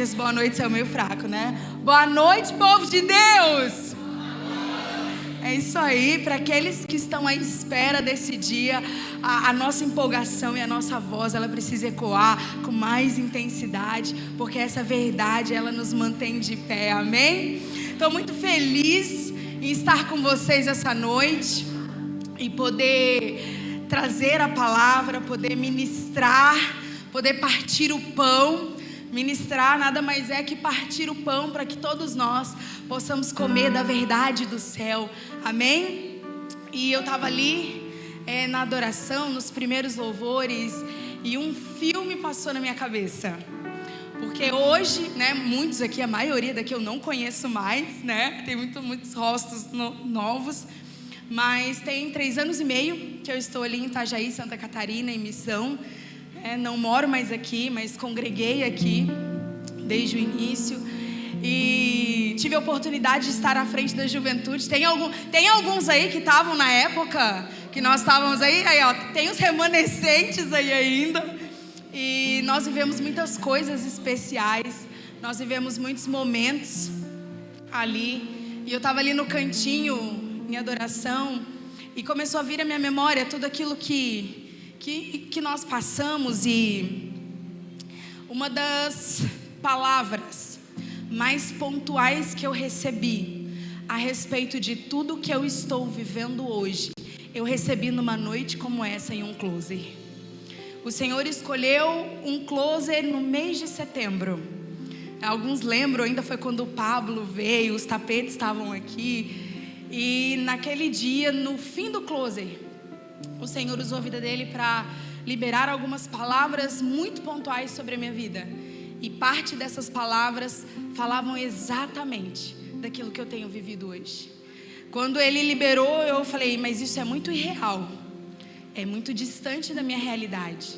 Esse boa noite é meio fraco, né? Boa noite, povo de Deus! É isso aí, para aqueles que estão à espera desse dia, a nossa empolgação e a nossa voz, ela precisa ecoar com mais intensidade, porque essa verdade, ela nos mantém de pé, amém? Estou muito feliz em estar com vocês essa noite e poder trazer a palavra, poder ministrar, poder partir o pão. Ministrar nada mais é que partir o pão para que todos nós possamos comer da verdade do céu, amém? E eu estava ali na adoração, nos primeiros louvores, e um filme passou na minha cabeça. Porque hoje, né, muitos aqui, a maioria daqui eu não conheço mais, né? Tem muitos rostos novos, mas tem 3 anos e meio que eu estou ali em Itajaí, Santa Catarina, em missão. Não moro mais aqui, mas congreguei aqui desde o início e tive a oportunidade de estar à frente da juventude. Tem alguns aí que estavam na época que nós estávamos aí, ó, tem os remanescentes aí ainda. E nós vivemos muitas coisas especiais, nós vivemos muitos momentos ali. E eu estava ali no cantinho, em adoração, e começou a vir à minha memória tudo aquilo que nós passamos. E uma das palavras mais pontuais que eu recebi a respeito de tudo que eu estou vivendo hoje, eu recebi numa noite como essa em um closer. O Senhor escolheu um closer no mês de setembro. Alguns lembram, ainda foi quando o Pablo veio, os tapetes estavam aqui. E naquele dia, no fim do closer, o Senhor usou a vida dele para liberar algumas palavras muito pontuais sobre a minha vida. E parte dessas palavras falavam exatamente daquilo que eu tenho vivido hoje. Quando ele liberou, eu falei, mas isso é muito irreal. É muito distante da minha realidade.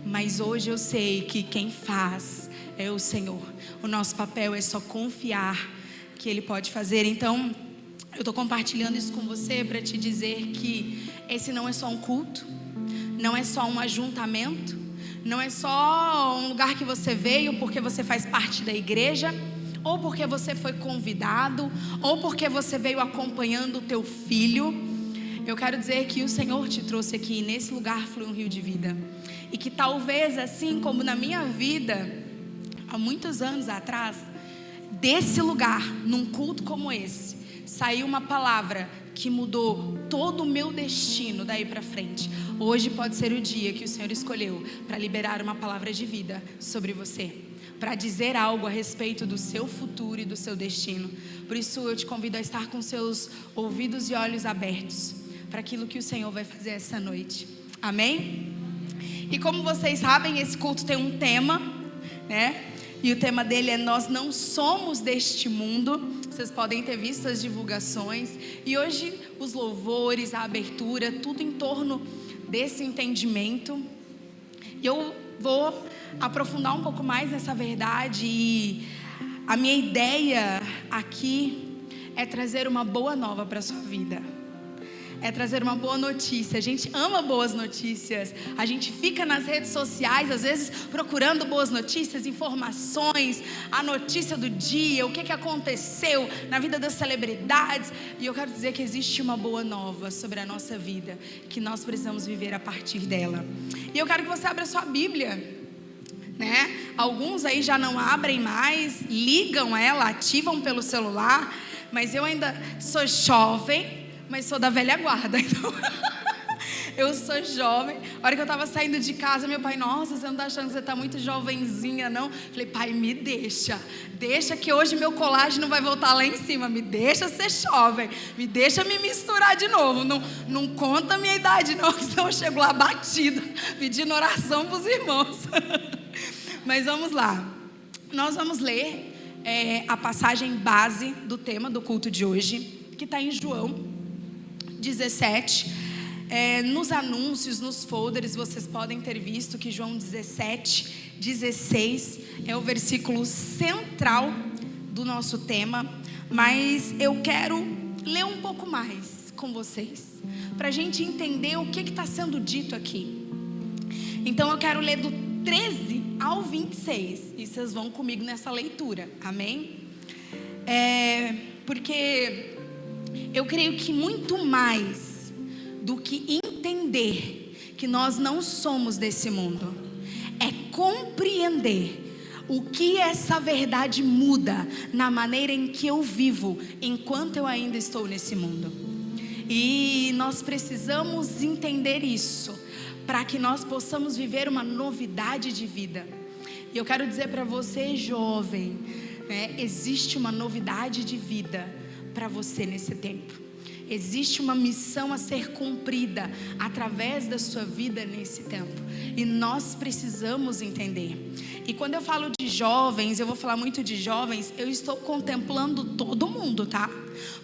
Mas hoje eu sei que quem faz é o Senhor. O nosso papel é só confiar que Ele pode fazer. Então, eu estou compartilhando isso com você para te dizer que esse não é só um culto, não é só um ajuntamento, não é só um lugar que você veio porque você faz parte da igreja, ou porque você foi convidado, ou porque você veio acompanhando o teu filho. Eu quero dizer que o Senhor te trouxe aqui, e nesse lugar flui um rio de vida. E que talvez, assim como na minha vida, há muitos anos atrás, desse lugar, num culto como esse, saiu uma palavra que mudou todo o meu destino daí para frente. Hoje pode ser o dia que o Senhor escolheu para liberar uma palavra de vida sobre você, para dizer algo a respeito do seu futuro e do seu destino. Por isso eu te convido a estar com seus ouvidos e olhos abertos para aquilo que o Senhor vai fazer essa noite. Amém? E como vocês sabem, esse culto tem um tema, né? E o tema dele é Nós Não Somos Deste Mundo. Vocês podem ter visto as divulgações. E hoje os louvores, a abertura, tudo em torno desse entendimento. E eu vou aprofundar um pouco mais nessa verdade. E a minha ideia aqui é trazer uma boa nova para a sua vida. É trazer uma boa notícia. A gente ama boas notícias. A gente fica nas redes sociais, às vezes, procurando boas notícias, informações, a notícia do dia, o que aconteceu na vida das celebridades. E eu quero dizer que existe uma boa nova sobre a nossa vida, que nós precisamos viver a partir dela. E eu quero que você abra sua Bíblia, né? Alguns aí já não abrem mais, ligam ela, ativam pelo celular, mas eu ainda sou jovem, mas sou da velha guarda, então eu sou jovem. A hora que eu estava saindo de casa, meu pai, nossa, você não está achando que você está muito jovenzinha, não? Falei, pai, me deixa que hoje meu colágeno vai voltar lá em cima, me deixa ser jovem, me deixa me misturar de novo, não conta a minha idade não, senão eu chego lá batida, pedindo oração para os irmãos. Mas vamos lá, nós vamos ler a passagem base do tema do culto de hoje, que está em João 17, nos anúncios, nos folders, vocês podem ter visto que João 17, 16 é o versículo central do nosso tema, mas eu quero ler um pouco mais com vocês, para a gente entender o que está sendo dito aqui. Então eu quero ler do 13 ao 26. E vocês vão comigo nessa leitura, amém? Porque eu creio que muito mais do que entender que nós não somos desse mundo, é compreender o que essa verdade muda na maneira em que eu vivo enquanto eu ainda estou nesse mundo. E nós precisamos entender isso para que nós possamos viver uma novidade de vida. E eu quero dizer para você, jovem, existe uma novidade de vida para você nesse tempo. Existe uma missão a ser cumprida através da sua vida nesse tempo. E nós precisamos entender. E quando eu falo de jovens, eu vou falar muito de jovens, eu estou contemplando todo mundo, tá?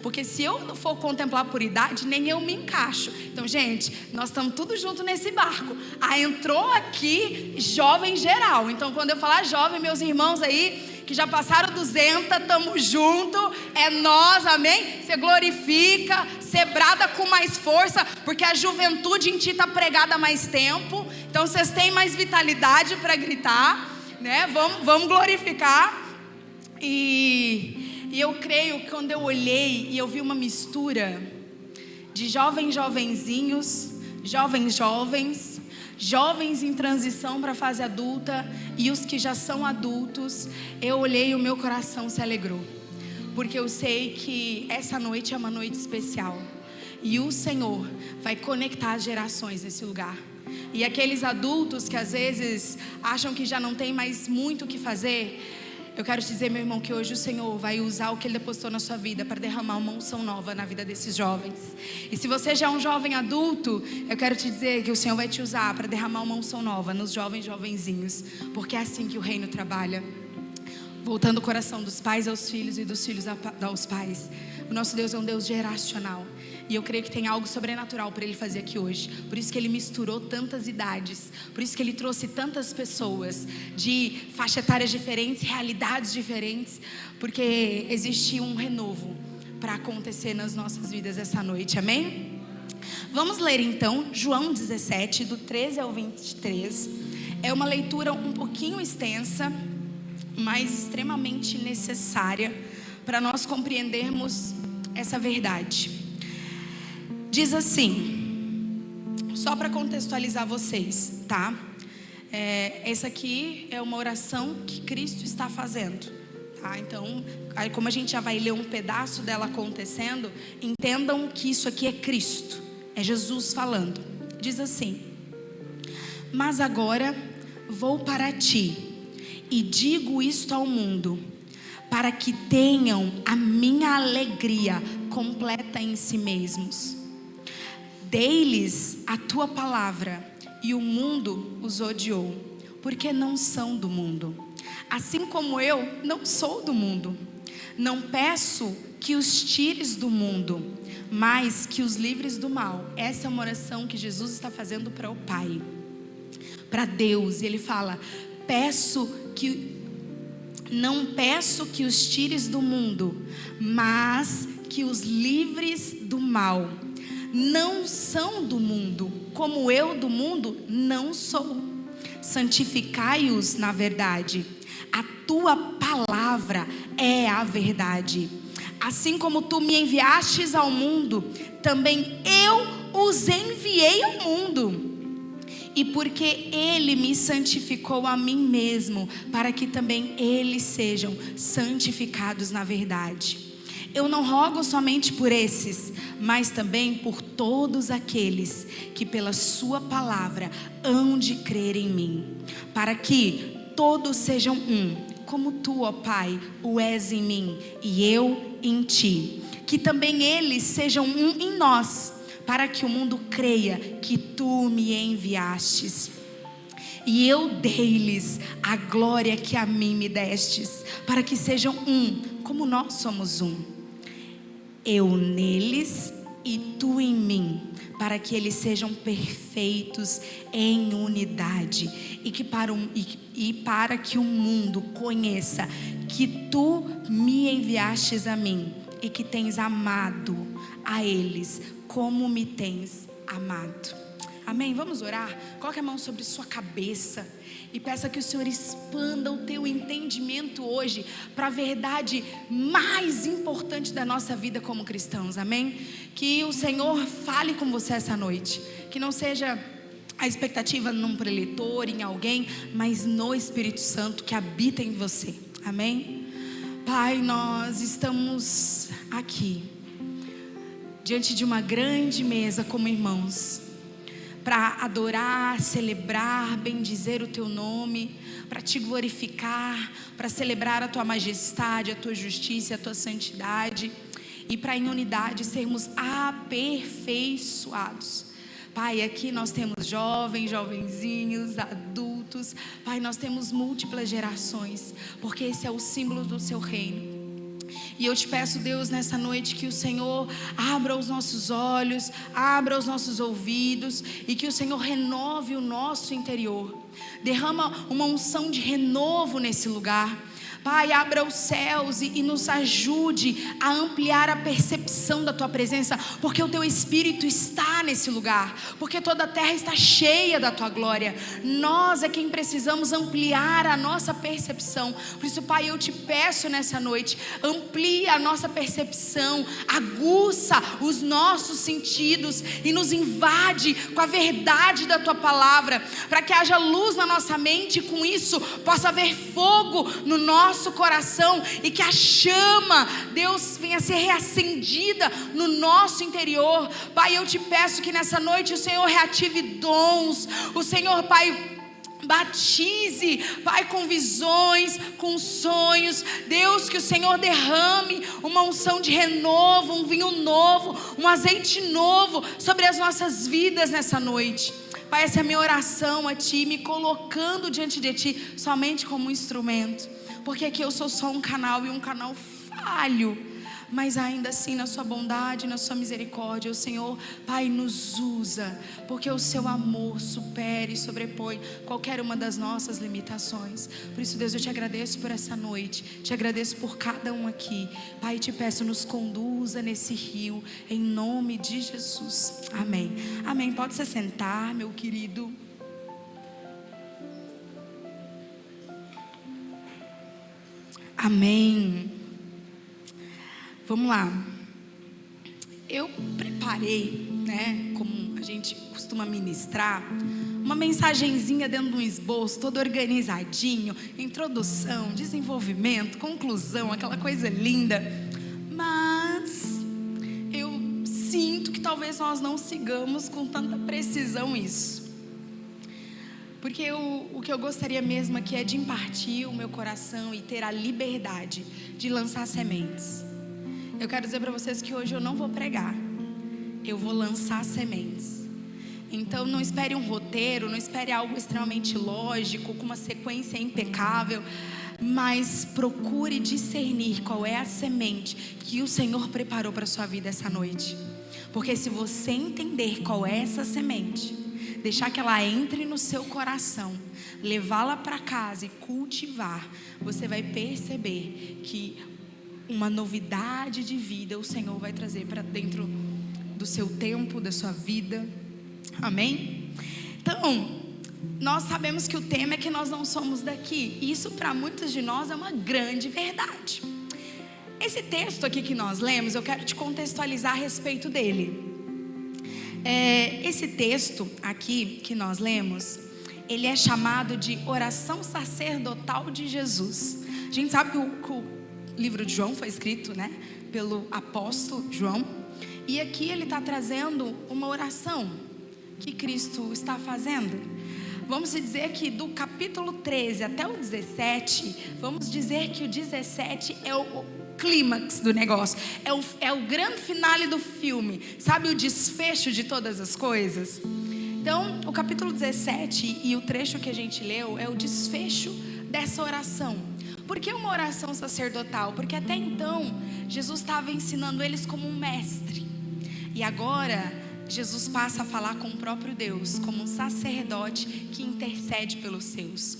Porque se eu não for contemplar por idade, nem eu me encaixo. Então, gente, nós estamos tudo junto nesse barco. Entrou aqui jovem geral. Então, quando eu falar jovem, meus irmãos aí que já passaram 200, estamos juntos, é nós, amém? Você glorifica, você brada com mais força, porque a juventude em ti está pregada há mais tempo, então vocês têm mais vitalidade para gritar, né? Vamos glorificar. E eu creio que quando eu olhei e eu vi uma mistura de jovenzinhos, jovens em transição para a fase adulta e os que já são adultos, eu olhei e o meu coração se alegrou, porque eu sei que essa noite é uma noite especial e o Senhor vai conectar as gerações nesse lugar. E aqueles adultos que às vezes acham que já não tem mais muito o que fazer, eu quero te dizer, meu irmão, que hoje o Senhor vai usar o que Ele depositou na sua vida para derramar uma unção nova na vida desses jovens. E se você já é um jovem adulto, eu quero te dizer que o Senhor vai te usar para derramar uma unção nova nos jovenzinhos, porque é assim que o reino trabalha. Voltando o coração dos pais aos filhos e dos filhos aos pais. O nosso Deus é um Deus geracional. E eu creio que tem algo sobrenatural para Ele fazer aqui hoje. Por isso que Ele misturou tantas idades. Por isso que Ele trouxe tantas pessoas de faixa etárias diferentes, realidades diferentes. Porque existe um renovo para acontecer nas nossas vidas essa noite, amém? Vamos ler então João 17, do 13 ao 23. É uma leitura um pouquinho extensa, mas extremamente necessária para nós compreendermos essa verdade. Diz assim, só para contextualizar vocês, tá? Essa aqui é uma oração que Cristo está fazendo, tá? Então, como a gente já vai ler um pedaço dela acontecendo, entendam que isso aqui é Cristo, é Jesus falando. Diz assim: mas agora vou para ti e digo isto ao mundo, para que tenham a minha alegria completa em si mesmos. Dei-lhes a tua palavra e o mundo os odiou, porque não são do mundo, assim como eu não sou do mundo. Não peço que os tires do mundo, mas que os livres do mal. Essa é uma oração que Jesus está fazendo para o Pai, para Deus. E Ele fala: não peço que os tires do mundo, mas que os livres do mal. Não são do mundo, como eu do mundo não sou. Santificai-os na verdade. A tua palavra é a verdade. Assim como tu me enviastes ao mundo, também eu os enviei ao mundo. E porque Ele me santificou a mim mesmo, para que também eles sejam santificados na verdade. Eu não rogo somente por esses, mas também por todos aqueles que pela sua palavra hão de crer em mim, para que todos sejam um, como tu, ó Pai, o és em mim e eu em ti. Que também eles sejam um em nós, para que o mundo creia que tu me enviastes. E eu dei-lhes a glória que a mim me destes, para que sejam um, como nós somos um. Eu neles e tu em mim, para que eles sejam perfeitos em unidade, e para que o mundo conheça que tu me enviastes a mim e que tens amado a eles como me tens amado. Amém? Vamos orar? Coloque a mão sobre sua cabeça e peça que o Senhor expanda o teu entendimento hoje para a verdade mais importante da nossa vida como cristãos. Amém? Que o Senhor fale com você essa noite, que não seja a expectativa num preletor, em alguém, mas no Espírito Santo que habita em você. Amém? Pai, nós estamos aqui diante de uma grande mesa como irmãos, para adorar, celebrar, bendizer o teu nome, para te glorificar, para celebrar a tua majestade, a tua justiça, a tua santidade, e para em unidade sermos aperfeiçoados. Pai, aqui nós temos jovens, jovenzinhos, adultos. Pai, nós temos múltiplas gerações, porque esse é o símbolo do seu reino. E eu te peço, Deus, nessa noite, que o Senhor abra os nossos olhos, abra os nossos ouvidos, e que o Senhor renove o nosso interior. Derrama uma unção de renovo nesse lugar. Pai, abra os céus e nos ajude a ampliar a percepção da Tua presença, porque o Teu Espírito está nesse lugar, porque toda a terra está cheia da Tua glória. Nós é quem precisamos ampliar a nossa percepção. Por isso, Pai, eu te peço nessa noite, amplia a nossa percepção, aguça os nossos sentidos e nos invade com a verdade da Tua palavra, para que haja luz na nossa mente e com isso possa haver fogo no nosso coração, e que a chama, Deus, venha ser reacendida no nosso interior. Pai, eu te peço que nessa noite o Senhor reative dons, o Senhor, Pai, batize, Pai, com visões, com sonhos. Deus, que o Senhor derrame uma unção de renovo, um vinho novo, um azeite novo sobre as nossas vidas nessa noite. Pai, essa é a minha oração a Ti, me colocando diante de Ti somente como um instrumento, porque aqui eu sou só um canal, e um canal falho, mas ainda assim na sua bondade, na sua misericórdia, o Senhor, Pai, nos usa, porque o seu amor supera e sobrepõe qualquer uma das nossas limitações. Por isso, Deus, eu te agradeço por essa noite, te agradeço por cada um aqui. Pai, te peço, nos conduza nesse rio, em nome de Jesus. Amém. Amém. Pode se sentar, meu querido. Amém. Vamos lá. Eu preparei, como a gente costuma ministrar, uma mensagenzinha dentro de um esboço, todo organizadinho, introdução, desenvolvimento, conclusão, aquela coisa linda. Mas eu sinto que talvez nós não sigamos com tanta precisão isso. Porque o que eu gostaria mesmo aqui é de impartir o meu coração e ter a liberdade de lançar sementes. Eu quero dizer para vocês que hoje eu não vou pregar, eu vou lançar sementes. Então não espere um roteiro, não espere algo extremamente lógico, com uma sequência impecável, mas procure discernir qual é a semente que o Senhor preparou para a sua vida essa noite. Porque se você entender qual é essa semente, deixar que ela entre no seu coração, levá-la para casa e cultivar, você vai perceber que uma novidade de vida o Senhor vai trazer para dentro do seu tempo, da sua vida. Amém? Então, nós sabemos que o tema é que nós não somos daqui. Isso para muitos de nós é uma grande verdade. Esse texto aqui que nós lemos, eu quero te contextualizar a respeito dele. Esse texto aqui que nós lemos, ele é chamado de oração sacerdotal de Jesus. A gente sabe que o livro de João foi escrito, pelo apóstolo João. E aqui ele está trazendo uma oração que Cristo está fazendo. Vamos dizer que do capítulo 13 até o 17, vamos dizer que o 17 é o clímax do negócio, é o grande finale do filme, sabe, o desfecho de todas as coisas. Então o capítulo 17 e o trecho que a gente leu é o desfecho dessa oração. Por que uma oração sacerdotal? Porque até então Jesus estava ensinando eles como um mestre, e agora Jesus passa a falar com o próprio Deus, como um sacerdote que intercede pelos seus.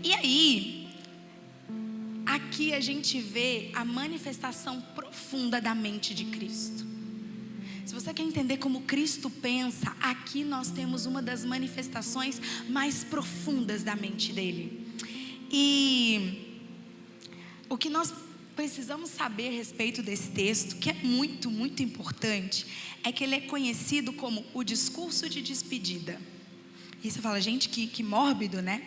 E aí, aqui a gente vê a manifestação profunda da mente de Cristo. Se você quer entender como Cristo pensa, aqui nós temos uma das manifestações mais profundas da mente dele. E o que nós precisamos saber a respeito desse texto, que é muito, muito importante, é que ele é conhecido como o discurso de despedida. E você fala, gente, que mórbido, né?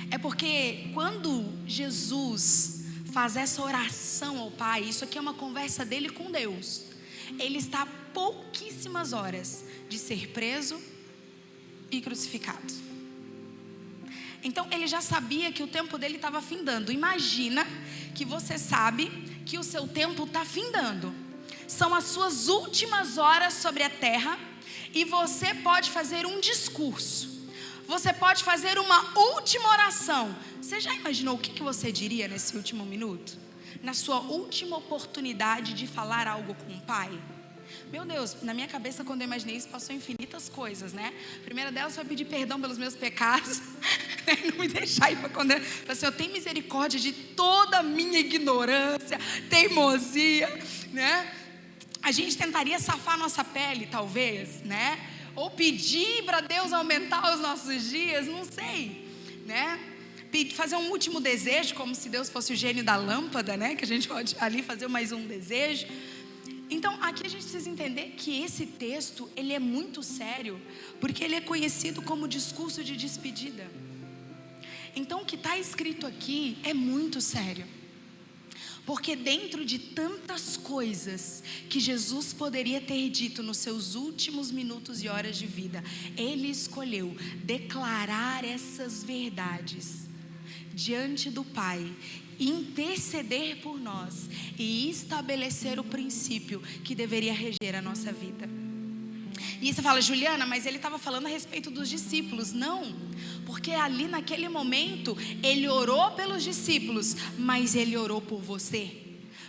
É porque quando Jesus faz essa oração ao Pai, isso aqui é uma conversa dele com Deus. Ele está a pouquíssimas horas de ser preso e crucificado. Então ele já sabia que o tempo dele estava findando. Imagina que você sabe que o seu tempo está findando. São as suas últimas horas sobre a terra e você pode fazer um discurso. Você pode fazer uma última oração. Você já imaginou o que você diria nesse último minuto? Na sua última oportunidade de falar algo com o Pai? Meu Deus, na minha cabeça quando eu imaginei isso passou infinitas coisas, né? A primeira delas foi pedir perdão pelos meus pecados. Não me deixar ir para condenar. Senhor, tem misericórdia de toda a minha ignorância, teimosia, né? A gente tentaria safar nossa pele, talvez, né? Ou pedir para Deus aumentar os nossos dias, não sei, né? Fazer um último desejo, como se Deus fosse o gênio da lâmpada, né? Que a gente pode ali fazer mais um desejo. Então, aqui a gente precisa entender que esse texto, ele é muito sério, porque ele é conhecido como discurso de despedida. Então, o que está escrito aqui é muito sério. Porque dentro de tantas coisas que Jesus poderia ter dito nos seus últimos minutos e horas de vida, Ele escolheu declarar essas verdades diante do Pai, interceder por nós e estabelecer o princípio que deveria reger a nossa vida. E você fala, Juliana, mas ele estava falando a respeito dos discípulos. Não, porque ali naquele momento ele orou pelos discípulos, mas ele orou por você.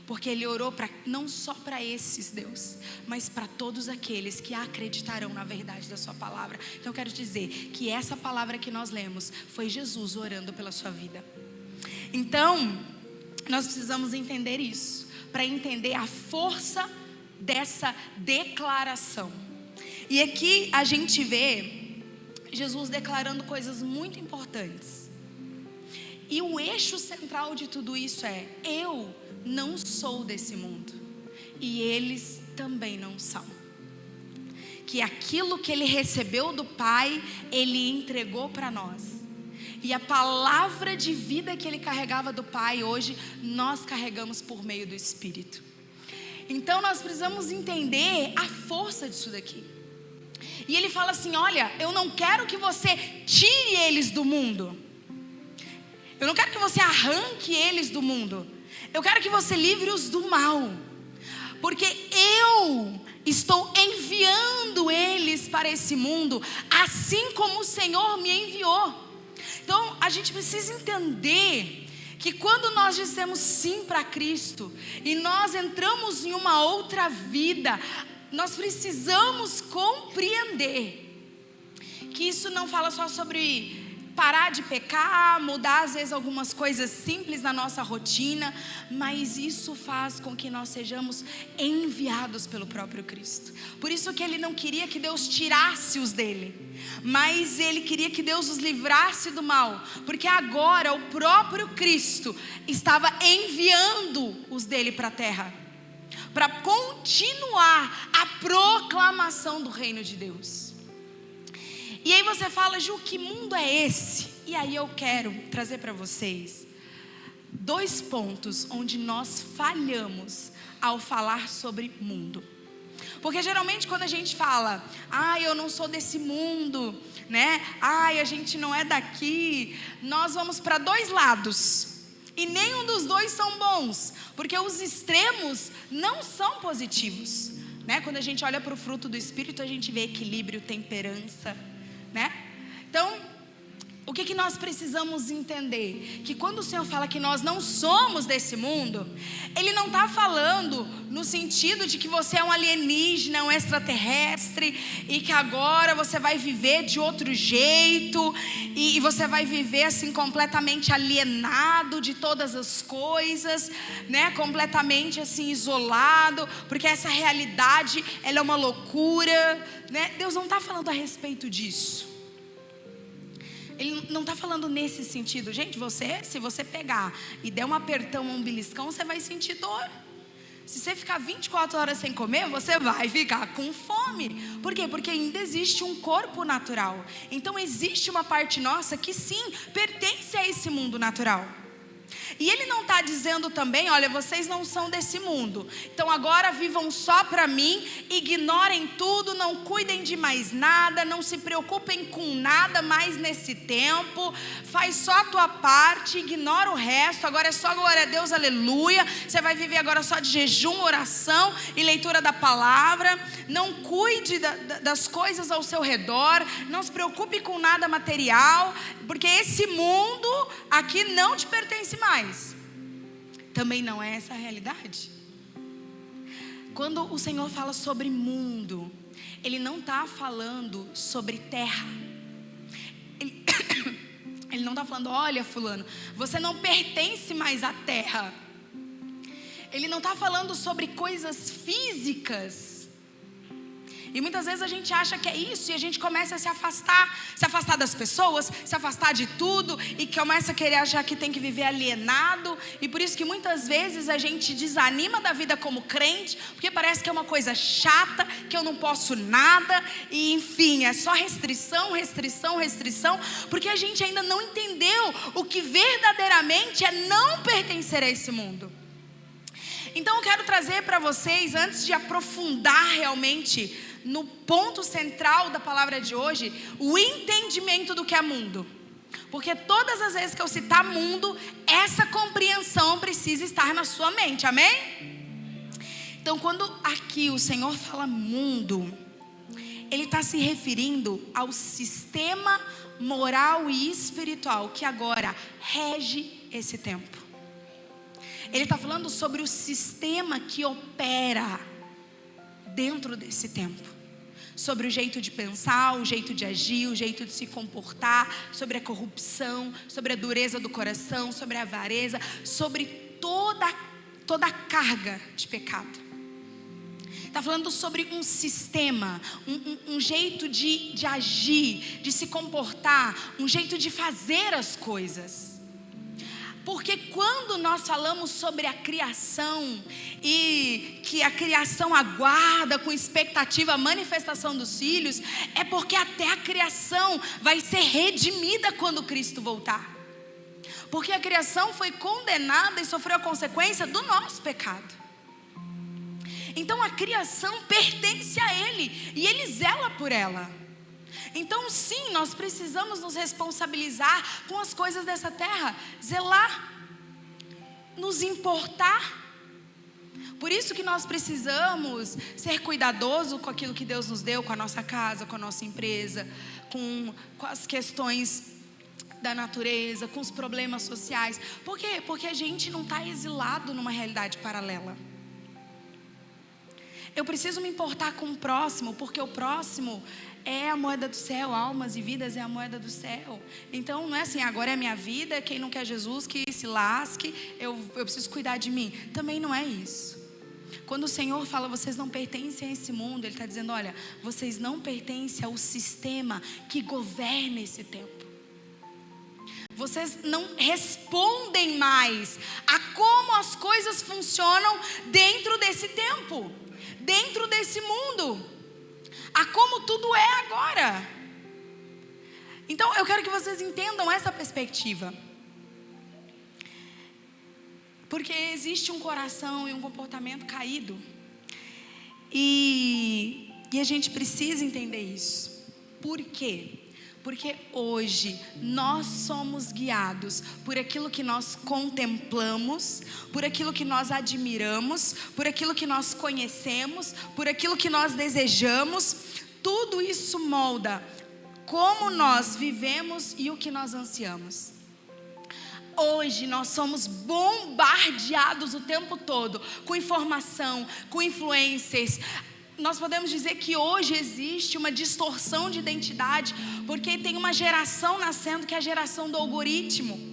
Porque ele orou não só para esses, Deus, mas para todos aqueles que acreditarão na verdade da sua palavra. Então eu quero dizer que essa palavra que nós lemos foi Jesus orando pela sua vida. Então, nós precisamos entender isso, para entender a força dessa declaração. E aqui a gente vê Jesus declarando coisas muito importantes. E o eixo central de tudo isso é: eu não sou desse mundo, e eles também não são. Que aquilo que ele recebeu do Pai, ele entregou para nós. E a palavra de vida que ele carregava do Pai, hoje nós carregamos por meio do Espírito. Então nós precisamos entender a força disso daqui. E ele fala assim, olha, eu não quero que você tire eles do mundo. Eu não quero que você arranque eles do mundo. Eu quero que você livre-os do mal. Porque eu estou enviando eles para esse mundo, assim como o Senhor me enviou. Então, a gente precisa entender que quando nós dissemos sim para Cristo e nós entramos em uma outra vida, nós precisamos compreender que isso não fala só sobre parar de pecar, mudar às vezes algumas coisas simples na nossa rotina, mas isso faz com que nós sejamos enviados pelo próprio Cristo. Por isso que ele não queria que Deus tirasse os dele, mas ele queria que Deus os livrasse do mal, porque agora o próprio Cristo estava enviando os dele para a terra, para continuar a proclamação do reino de Deus. E aí você fala, Ju, que mundo é esse? E aí eu quero trazer para vocês 2 pontos onde nós falhamos ao falar sobre mundo. Porque geralmente quando a gente fala, eu não sou desse mundo, né? A gente não é daqui, nós vamos para 2 lados. E nenhum dos 2 são bons, porque os extremos não são positivos, né? Quando a gente olha para o fruto do Espírito, a gente vê equilíbrio, temperança, né? Então, O que nós precisamos entender? Que quando o Senhor fala que nós não somos desse mundo, Ele não está falando no sentido de que você é um alienígena, um extraterrestre, e que agora você vai viver de outro jeito, e você vai viver assim completamente alienado de todas as coisas, né? Completamente assim isolado, porque essa realidade, ela é uma loucura, né? Deus não está falando a respeito disso. Ele não está falando nesse sentido. Gente, se você pegar e der um apertão, um beliscão, você vai sentir dor. Se você ficar 24 horas sem comer, você vai ficar com fome. Por quê? Porque ainda existe um corpo natural. Então existe uma parte nossa que sim, pertence a esse mundo natural. E Ele não está dizendo também, olha, vocês não são desse mundo, então agora vivam só para mim, ignorem tudo, não cuidem de mais nada, não se preocupem com nada mais nesse tempo, faz só a tua parte, ignora o resto, agora é só glória a Deus, aleluia, você vai viver agora só de jejum, oração e leitura da palavra, não cuide das coisas ao seu redor, não se preocupe com nada material, porque esse mundo aqui não te pertence mais. Também não é essa a realidade. Quando o Senhor fala sobre mundo, Ele não está falando sobre terra. Ele não está falando, olha fulano, você não pertence mais à terra. Ele não está falando sobre coisas físicas. E muitas vezes a gente acha que é isso, e a gente começa a se afastar das pessoas, se afastar de tudo, e começa a querer achar que tem que viver alienado. E por isso que muitas vezes a gente desanima da vida como crente, porque parece que é uma coisa chata, que eu não posso nada, e enfim, é só restrição, restrição, restrição, porque a gente ainda não entendeu o que verdadeiramente é não pertencer a esse mundo. Então eu quero trazer para vocês, antes de aprofundar realmente no ponto central da palavra de hoje, o entendimento do que é mundo. Porque todas as vezes que eu citar mundo, essa compreensão precisa estar na sua mente, amém? Então quando aqui o Senhor fala mundo, Ele está se referindo ao sistema moral e espiritual que agora rege esse tempo. Ele está falando sobre o sistema que opera dentro desse tempo. Sobre o jeito de pensar, o jeito de agir, o jeito de se comportar, sobre a corrupção, sobre a dureza do coração, sobre a avareza, sobre toda a carga de pecado. Está falando sobre um sistema, um jeito de agir, de se comportar, um jeito de fazer as coisas. Porque quando nós falamos sobre a criação e que a criação aguarda com expectativa a manifestação dos filhos, é porque até a criação vai ser redimida quando Cristo voltar. Porque a criação foi condenada e sofreu a consequência do nosso pecado. Então a criação pertence a Ele e Ele zela por ela. Então sim, nós precisamos nos responsabilizar com as coisas dessa terra, zelar, nos importar. Por isso que nós precisamos ser cuidadosos com aquilo que Deus nos deu, com a nossa casa, com a nossa empresa, com as questões da natureza, com os problemas sociais. Por quê? Porque a gente não está exilado numa realidade paralela. Eu preciso me importar com o próximo, porque o próximo é a moeda do céu, almas e vidas é a moeda do céu. Então não é assim, agora é a minha vida, quem não quer Jesus que se lasque, eu preciso cuidar de mim. Também não é isso. Quando o Senhor fala, vocês não pertencem a esse mundo, Ele está dizendo, olha, vocês não pertencem ao sistema que governa esse tempo. Vocês não respondem mais a como as coisas funcionam dentro desse tempo, dentro desse mundo, a como tudo é agora. Então eu quero que vocês entendam essa perspectiva. Porque existe um coração e um comportamento caído. E a gente precisa entender isso. Por quê? Porque hoje nós somos guiados por aquilo que nós contemplamos, por aquilo que nós admiramos, por aquilo que nós conhecemos, por aquilo que nós desejamos. Tudo isso molda como nós vivemos e o que nós ansiamos. Hoje nós somos bombardeados o tempo todo com informação, com influencers. Nós podemos dizer que hoje existe uma distorção de identidade, porque tem uma geração nascendo que é a geração do algoritmo.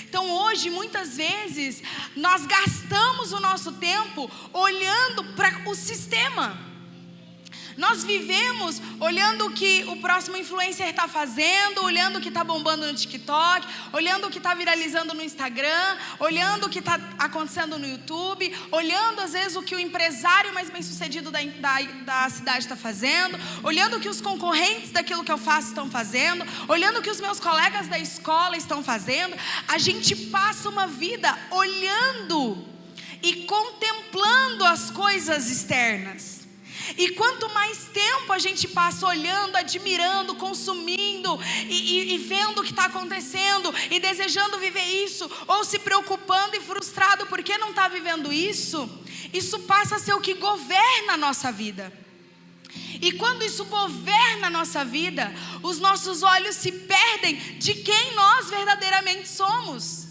Então hoje, muitas vezes, nós gastamos o nosso tempo olhando para o sistema. Nós vivemos olhando o que o próximo influencer está fazendo, olhando o que está bombando no TikTok, olhando o que está viralizando no Instagram, olhando o que está acontecendo no YouTube, olhando às vezes o que o empresário mais bem sucedido da cidade está fazendo, olhando o que os concorrentes daquilo que eu faço estão fazendo, olhando o que os meus colegas da escola estão fazendo. A gente passa uma vida olhando e contemplando as coisas externas. E quanto mais tempo a gente passa olhando, admirando, consumindo e vendo o que está acontecendo e desejando viver isso, ou se preocupando e frustrado porque não está vivendo isso, isso passa a ser o que governa a nossa vida. E quando isso governa a nossa vida, os nossos olhos se perdem de quem nós verdadeiramente somos.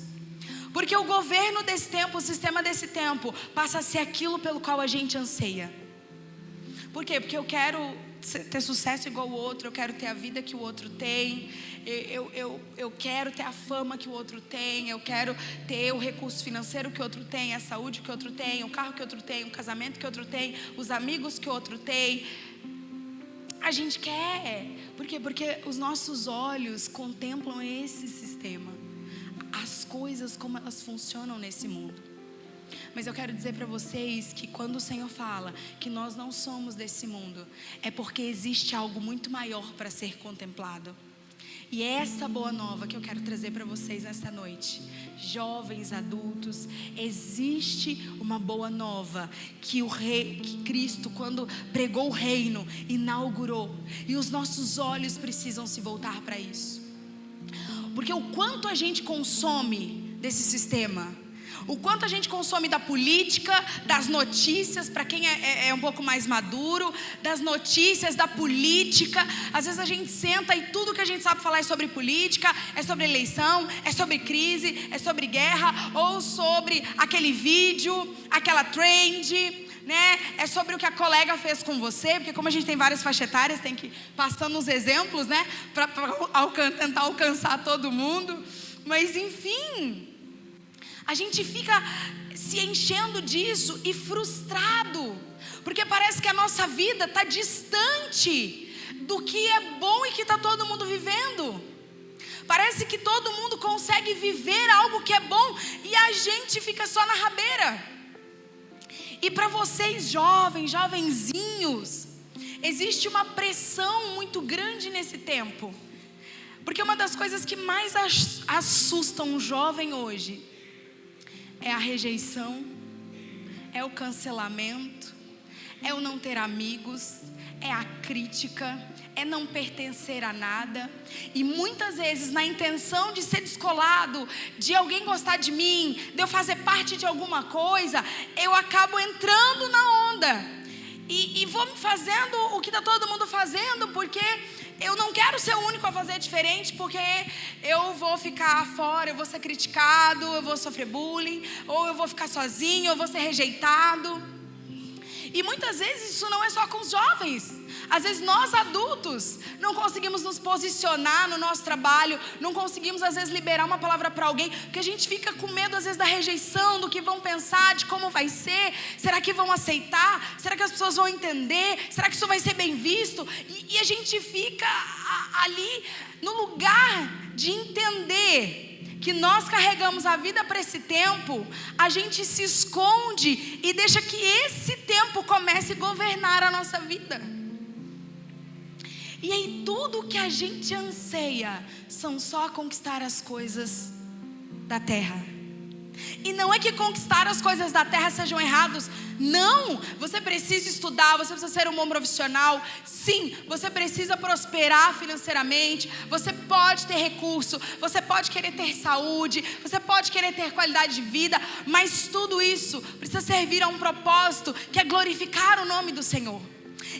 Porque o governo desse tempo, o sistema desse tempo, passa a ser aquilo pelo qual a gente anseia. Por quê? Porque eu quero ter sucesso igual o outro, eu quero ter a vida que o outro tem, eu quero ter a fama que o outro tem, eu quero ter o recurso financeiro que o outro tem, a saúde que o outro tem, o carro que o outro tem, o casamento que o outro tem, os amigos que o outro tem. A gente quer. Por quê? Porque os nossos olhos contemplam esse sistema, as coisas como elas funcionam nesse mundo. Mas eu quero dizer para vocês que quando o Senhor fala que nós não somos desse mundo, é porque existe algo muito maior para ser contemplado. E é essa boa nova que eu quero trazer para vocês nesta noite. Jovens, adultos, existe uma boa nova que que Cristo, quando pregou o reino, inaugurou. E os nossos olhos precisam se voltar para isso. Porque o quanto a gente consome desse sistema, o quanto a gente consome da política, das notícias, para quem é um pouco mais maduro, das notícias, da política. Às vezes a gente senta e tudo que a gente sabe falar é sobre política, é sobre eleição, é sobre crise, é sobre guerra, ou sobre aquele vídeo, aquela trend, né? É sobre o que a colega fez com você, porque como a gente tem várias faixas etárias, tem que ir passando uns exemplos, né? Para tentar alcançar todo mundo. Mas enfim, a gente fica se enchendo disso e frustrado, porque parece que a nossa vida está distante do que é bom e que está todo mundo vivendo. Parece que todo mundo consegue viver algo que é bom e a gente fica só na rabeira. E para vocês jovenzinhos, existe uma pressão muito grande nesse tempo, porque uma das coisas que mais assustam um jovem hoje é a rejeição, é o cancelamento, é o não ter amigos, é a crítica, é não pertencer a nada. E muitas vezes, na intenção de ser descolado, de alguém gostar de mim, de eu fazer parte de alguma coisa, eu acabo entrando na onda e vou fazendo o que está todo mundo fazendo, porque eu não quero ser o único a fazer diferente, porque eu vou ficar fora, eu vou ser criticado, eu vou sofrer bullying, ou eu vou ficar sozinho, eu vou ser rejeitado. E muitas vezes isso não é só com os jovens. Às vezes nós adultos não conseguimos nos posicionar no nosso trabalho, não conseguimos às vezes liberar uma palavra para alguém, porque a gente fica com medo às vezes da rejeição, do que vão pensar, de como vai ser. Será que vão aceitar? Será que as pessoas vão entender? Será que isso vai ser bem visto? E a gente fica ali no lugar de entender que nós carregamos a vida para esse tempo, a gente se esconde e deixa que esse tempo comece a governar a nossa vida. E aí tudo que a gente anseia são só conquistar as coisas da terra. E não é que conquistar as coisas da terra sejam errados. Não, você precisa estudar, você precisa ser um bom profissional. Sim, você precisa prosperar financeiramente. Você pode ter recurso, você pode querer ter saúde, você pode querer ter qualidade de vida. Mas tudo isso precisa servir a um propósito, que é glorificar o nome do Senhor.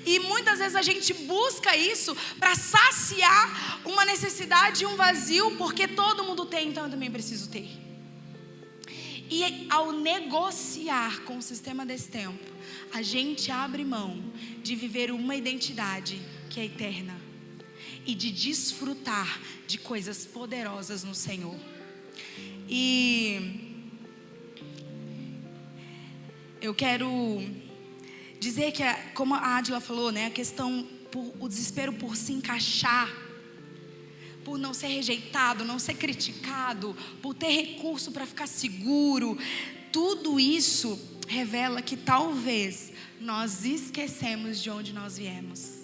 E muitas vezes a gente busca isso para saciar uma necessidade e um vazio, porque todo mundo tem, então eu também preciso ter. E ao negociar com o sistema desse tempo, a gente abre mão de viver uma identidade que é eterna e de desfrutar de coisas poderosas no Senhor. E eu quero dizer que, como a Adila falou, né, a questão, o desespero por se encaixar, por não ser rejeitado, não ser criticado, por ter recurso para ficar seguro, tudo isso revela que talvez nós esquecemos de onde nós viemos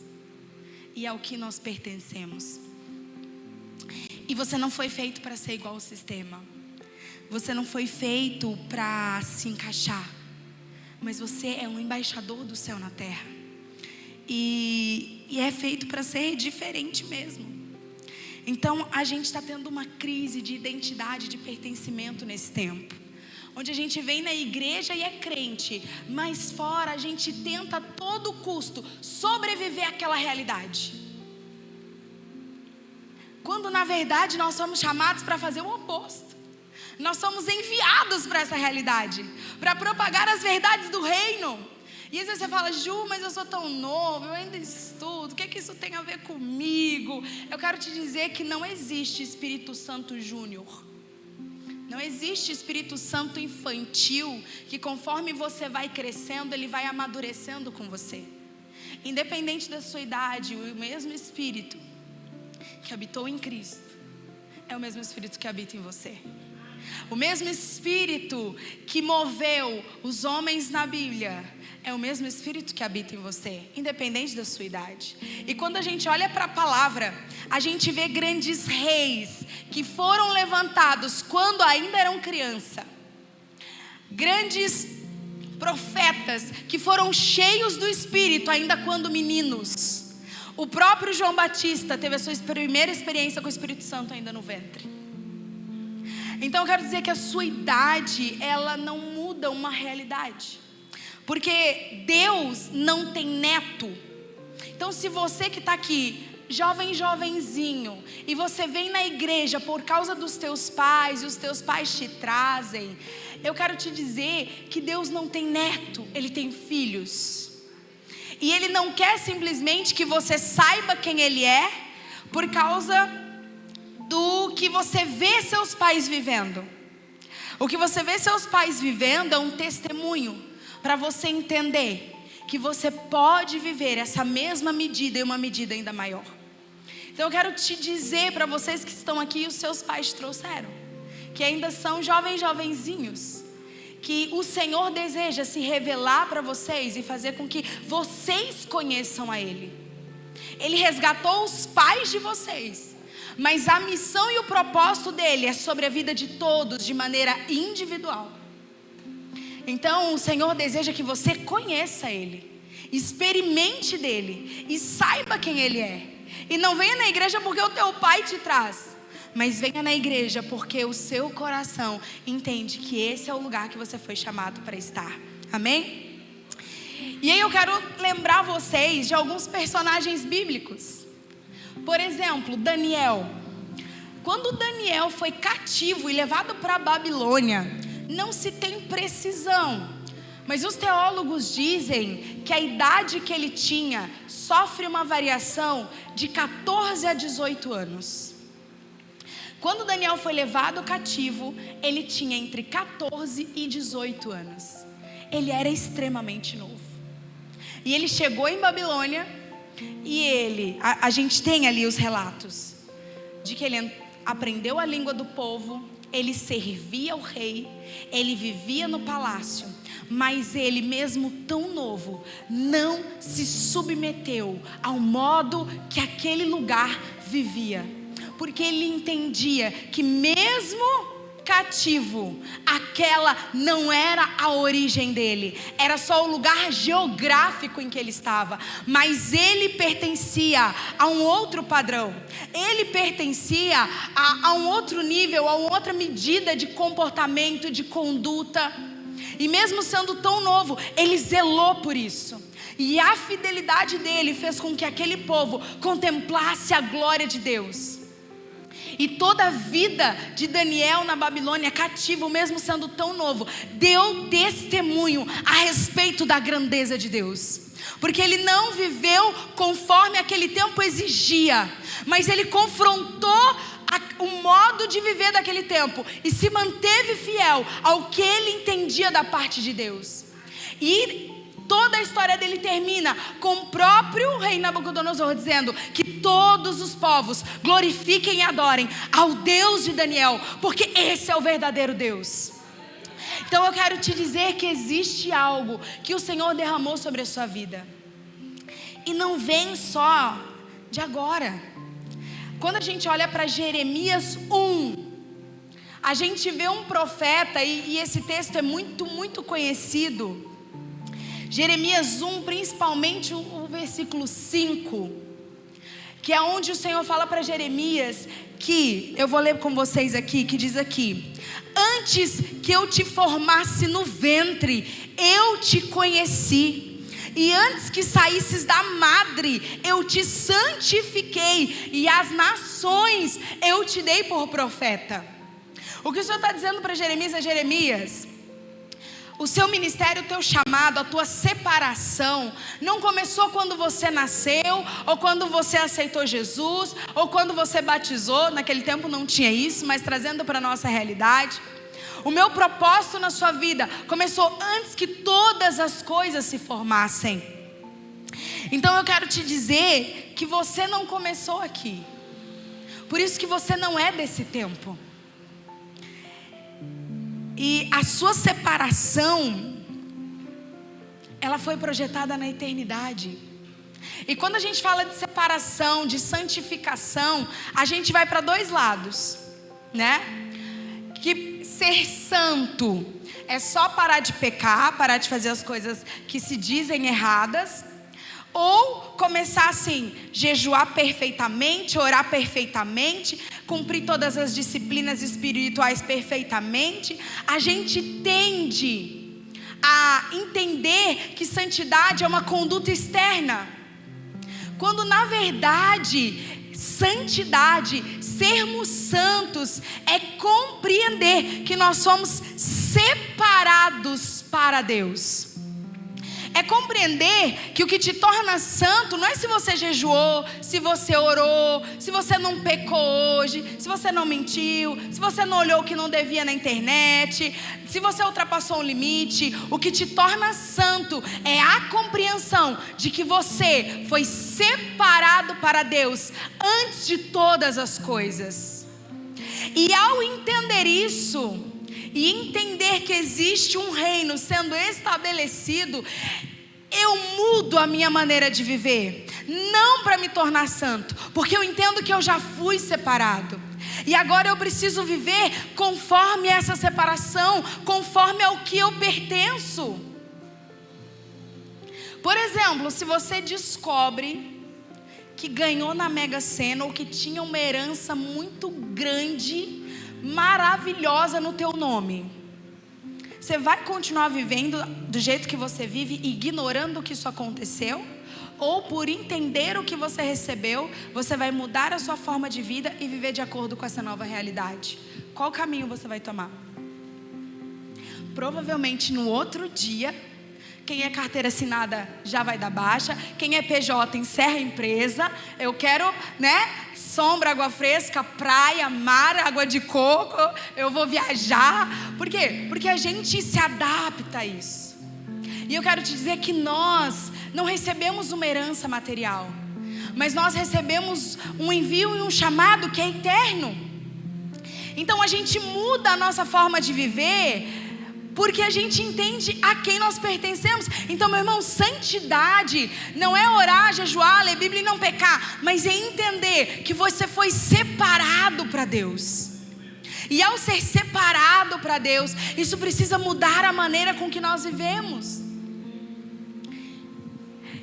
e ao que nós pertencemos. E você não foi feito para ser igual ao sistema. Você não foi feito para se encaixar. Mas você é um embaixador do céu na terra. E é feito para ser diferente mesmo. Então a gente está tendo uma crise de identidade, de pertencimento nesse tempo. Onde a gente vem na igreja e é crente, mas fora a gente tenta a todo custo sobreviver àquela realidade. Quando na verdade nós somos chamados para fazer o oposto. Nós somos enviados para essa realidade, para propagar as verdades do reino. E às vezes você fala: Ju, mas eu sou tão novo, eu ainda estudo, o que é que isso tem a ver comigo? Eu quero te dizer que não existe Espírito Santo Júnior. Não existe Espírito Santo infantil, que conforme você vai crescendo, ele vai amadurecendo com você. Independente da sua idade, o mesmo Espírito que habitou em Cristo é o mesmo Espírito que habita em você. O mesmo Espírito que moveu os homens na Bíblia é o mesmo Espírito que habita em você, independente da sua idade. E quando a gente olha para a palavra, a gente vê grandes reis que foram levantados quando ainda eram criança. Grandes profetas que foram cheios do Espírito ainda quando meninos. O próprio João Batista teve a sua primeira experiência com o Espírito Santo ainda no ventre. Então eu quero dizer que a sua idade, ela não muda uma realidade. Porque Deus não tem neto. Então se você que está aqui, jovenzinho, e você vem na igreja por causa dos teus pais, e os teus pais te trazem, eu quero te dizer que Deus não tem neto, Ele tem filhos. E Ele não quer simplesmente que você saiba quem Ele é, por causa do que você vê seus pais vivendo. O que você vê seus pais vivendo é um testemunho para você entender que você pode viver essa mesma medida e uma medida ainda maior. Então eu quero te dizer para vocês que estão aqui, os seus pais te trouxeram, que ainda são jovenzinhos, que o Senhor deseja se revelar para vocês e fazer com que vocês conheçam a Ele. Ele resgatou os pais de vocês, mas a missão e o propósito dele é sobre a vida de todos de maneira individual. Então o Senhor deseja que você conheça Ele, experimente dele e saiba quem Ele é. E não venha na igreja porque o teu pai te traz, mas venha na igreja porque o seu coração entende que esse é o lugar que você foi chamado para estar. Amém? E aí eu quero lembrar vocês de alguns personagens bíblicos. Por exemplo, Daniel. Quando Daniel foi cativo e levado para a Babilônia, não se tem precisão, mas os teólogos dizem que a idade que ele tinha sofre uma variação de 14 a 18 anos. Quando Daniel foi levado cativo, ele tinha entre 14 e 18 anos. Ele era extremamente novo. E ele chegou em Babilônia e a gente tem ali os relatos de que ele aprendeu a língua do povo, ele servia ao rei, ele vivia no palácio, mas ele mesmo tão novo, não se submeteu ao modo que aquele lugar vivia, porque ele entendia que mesmo cativo, aquela não era a origem dele, era só o lugar geográfico em que ele estava, mas ele pertencia a um outro padrão, ele pertencia a um outro nível, a uma outra medida de comportamento, de conduta. E mesmo sendo tão novo, ele zelou por isso. E a fidelidade dele fez com que aquele povo contemplasse a glória de Deus. E toda a vida de Daniel na Babilônia cativo, mesmo sendo tão novo, deu testemunho a respeito da grandeza de Deus. Porque ele não viveu conforme aquele tempo exigia, mas ele confrontou o modo de viver daquele tempo e se manteve fiel ao que ele entendia da parte de Deus. E toda a história dele termina com o próprio rei Nabucodonosor dizendo que todos os povos glorifiquem e adorem ao Deus de Daniel, porque esse é o verdadeiro Deus. Então eu quero te dizer que existe algo que o Senhor derramou sobre a sua vida. E não vem só de agora. Quando a gente olha para Jeremias 1, a gente vê um profeta, e esse texto é muito, muito conhecido. Jeremias 1, principalmente o versículo 5, que é onde o Senhor fala para Jeremias que, eu vou ler com vocês aqui, que diz aqui: antes que eu te formasse no ventre, eu te conheci. E antes que saísses da madre, eu te santifiquei, e as nações eu te dei por profeta. O que o Senhor está dizendo para Jeremias é: Jeremias, o seu ministério, o teu chamado, a tua separação não começou quando você nasceu, ou quando você aceitou Jesus, ou quando você batizou. Naquele tempo não tinha isso, mas trazendo para a nossa realidade, o meu propósito na sua vida começou antes que todas as coisas se formassem. Então eu quero te dizer que você não começou aqui. Por isso que você não é desse tempo. E a sua separação, ela foi projetada na eternidade. E quando a gente fala de separação, de santificação, a gente vai para dois lados, né? Que ser santo é só parar de pecar, parar de fazer as coisas que se dizem erradas, ou começar assim, jejuar perfeitamente, orar perfeitamente, cumprir todas as disciplinas espirituais perfeitamente. A gente tende a entender que santidade é uma conduta externa, quando na verdade santidade, sermos santos, é compreender que nós somos separados para Deus. É compreender que o que te torna santo não é se você jejuou, se você orou, se você não pecou hoje, se você não mentiu, se você não olhou o que não devia na internet, se você ultrapassou um limite. O que te torna santo é a compreensão de que você foi separado para Deus antes de todas as coisas. E ao entender isso, e entender que existe um reino sendo estabelecido, eu mudo a minha maneira de viver. Não para me tornar santo, porque eu entendo que eu já fui separado. E agora eu preciso viver conforme essa separação, conforme ao que eu pertenço. Por exemplo, se você descobre que ganhou na Mega Sena, ou que tinha uma herança muito grande, maravilhosa no teu nome, você vai continuar vivendo do jeito que você vive, ignorando que isso aconteceu? Ou por entender o que você recebeu, você vai mudar a sua forma de vida e viver de acordo com essa nova realidade? Qual caminho você vai tomar? Provavelmente no outro dia, quem é carteira assinada já vai dar baixa, quem é PJ encerra a empresa. Eu quero, sombra, água fresca, praia, mar, água de coco, eu vou viajar. Por quê? Porque a gente se adapta a isso. E eu quero te dizer que nós não recebemos uma herança material, mas nós recebemos um envio e um chamado que é eterno. Então a gente muda a nossa forma de viver, porque a gente entende a quem nós pertencemos. Então, meu irmão, santidade não é orar, jejuar, ler Bíblia e não pecar, mas é entender que você foi separado para Deus. E ao ser separado para Deus, isso precisa mudar a maneira com que nós vivemos.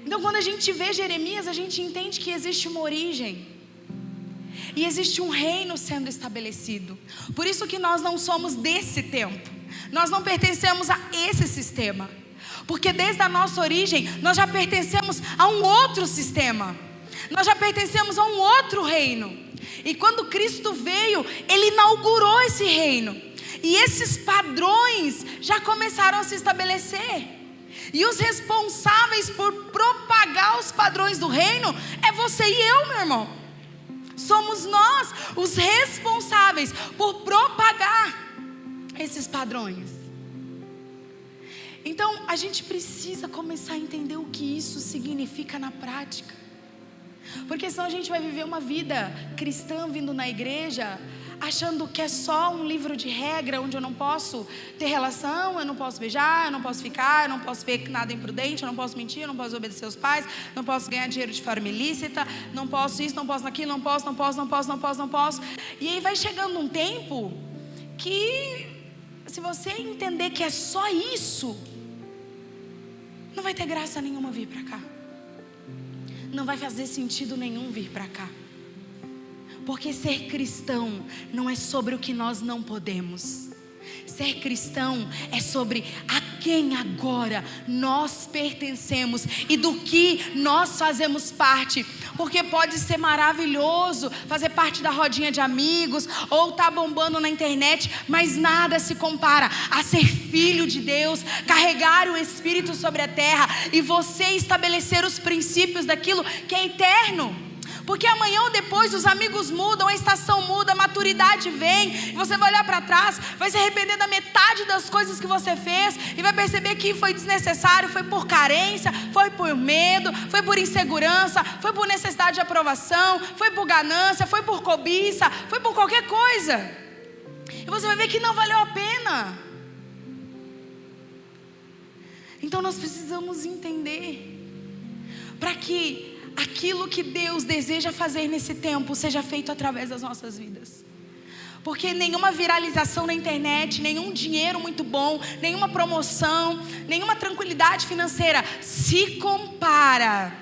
Então, quando a gente vê Jeremias, a gente entende que existe uma origem e existe um reino sendo estabelecido. Por isso que nós não somos desse tempo. Nós não pertencemos a esse sistema, porque desde a nossa origem nós já pertencemos a um outro sistema. Nós já pertencemos a um outro reino. E quando Cristo veio, Ele inaugurou esse reino. E esses padrões já começaram a se estabelecer. E os responsáveis por propagar os padrões do reino é você e eu, meu irmão. Somos nós os responsáveis por propagar esses padrões. Então a gente precisa começar a entender o que isso significa na prática. Porque senão a gente vai viver uma vida cristã vindo na igreja, achando que é só um livro de regra, onde eu não posso ter relação, eu não posso beijar, eu não posso ficar, eu não posso ver nada imprudente, eu não posso mentir, eu não posso obedecer aos pais, não posso ganhar dinheiro de forma ilícita, não posso isso, não posso aquilo, não posso. E aí vai chegando um tempo que, se você entender que é só isso, não vai ter graça nenhuma vir para cá. Não vai fazer sentido nenhum vir para cá. Porque ser cristão não é sobre o que nós não podemos. Ser cristão é sobre a quem agora nós pertencemos e do que nós fazemos parte. Porque pode ser maravilhoso fazer parte da rodinha de amigos ou estar bombando na internet, mas nada se compara a ser filho de Deus, carregar o Espírito sobre a terra e você estabelecer os princípios daquilo que é eterno. Porque amanhã ou depois os amigos mudam, a estação muda, a maturidade vem, e você vai olhar para trás, vai se arrepender da metade das coisas que você fez e vai perceber que foi desnecessário, foi por carência, foi por medo, foi por insegurança, foi por necessidade de aprovação, foi por ganância, foi por cobiça, foi por qualquer coisa. E você vai ver que não valeu a pena. Então nós precisamos entender, para que aquilo que Deus deseja fazer nesse tempo seja feito através das nossas vidas. Porque nenhuma viralização na internet, nenhum dinheiro muito bom, nenhuma promoção, nenhuma tranquilidade financeira se compara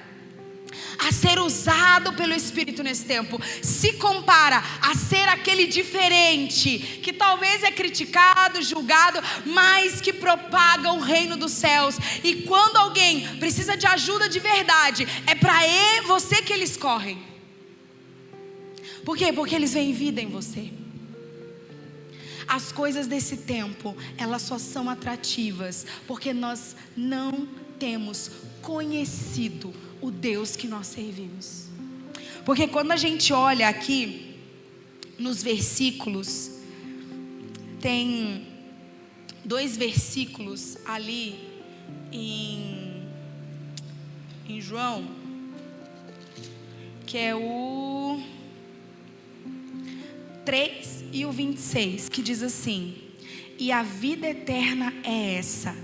a ser usado pelo Espírito nesse tempo. Se compara a ser aquele diferente, que talvez é criticado, julgado, mas que propaga o reino dos céus. E quando alguém precisa de ajuda de verdade, é para você que eles correm. Por quê? Porque eles veem vida em você. As coisas desse tempo, elas só são atrativas porque nós não temos conhecido o Deus que nós servimos. Porque quando a gente olha aqui nos versículos, tem 2 versículos ali em João, que é o 3 e o 26, que diz assim: e a vida eterna é essa,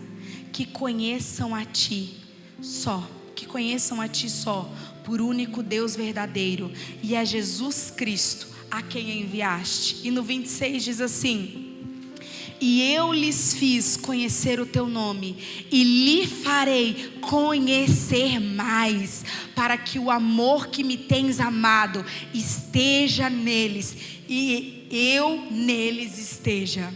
que conheçam a ti só, por único Deus verdadeiro, e a Jesus Cristo a quem enviaste. E no 26 diz assim: e eu lhes fiz conhecer o teu nome, e lhe farei conhecer mais, para que o amor que me tens amado esteja neles, e eu neles esteja.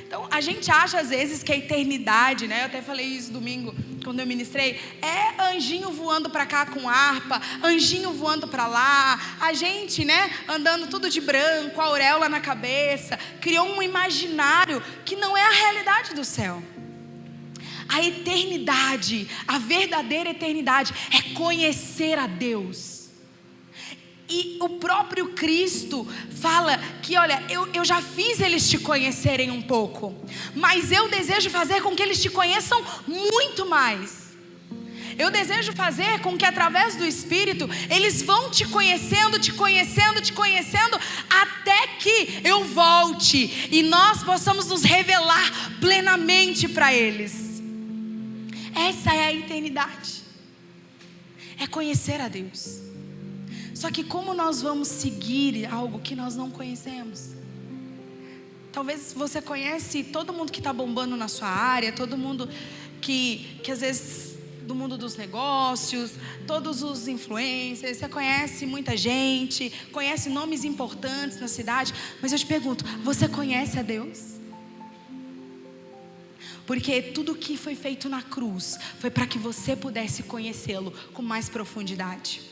Então a gente acha às vezes que a eternidade, né? Eu até falei isso domingo quando eu ministrei, é anjinho voando para cá com harpa, anjinho voando para lá, a gente, né, andando tudo de branco, auréola na cabeça, criou um imaginário que não é a realidade do céu. A eternidade, a verdadeira eternidade é conhecer a Deus. E o próprio Cristo fala que, olha, eu já fiz eles te conhecerem um pouco, mas eu desejo fazer com que eles te conheçam muito mais. Eu desejo fazer com que através do Espírito eles vão te conhecendo, até que eu volte e nós possamos nos revelar plenamente para eles. Essa é a eternidade, é conhecer a Deus. Só que como nós vamos seguir algo que nós não conhecemos? Talvez você conhece todo mundo que está bombando na sua área, todo mundo que às vezes do mundo dos negócios, todos os influencers, você conhece muita gente, conhece nomes importantes na cidade, mas eu te pergunto, você conhece a Deus? Porque tudo que foi feito na cruz foi para que você pudesse conhecê-lo com mais profundidade.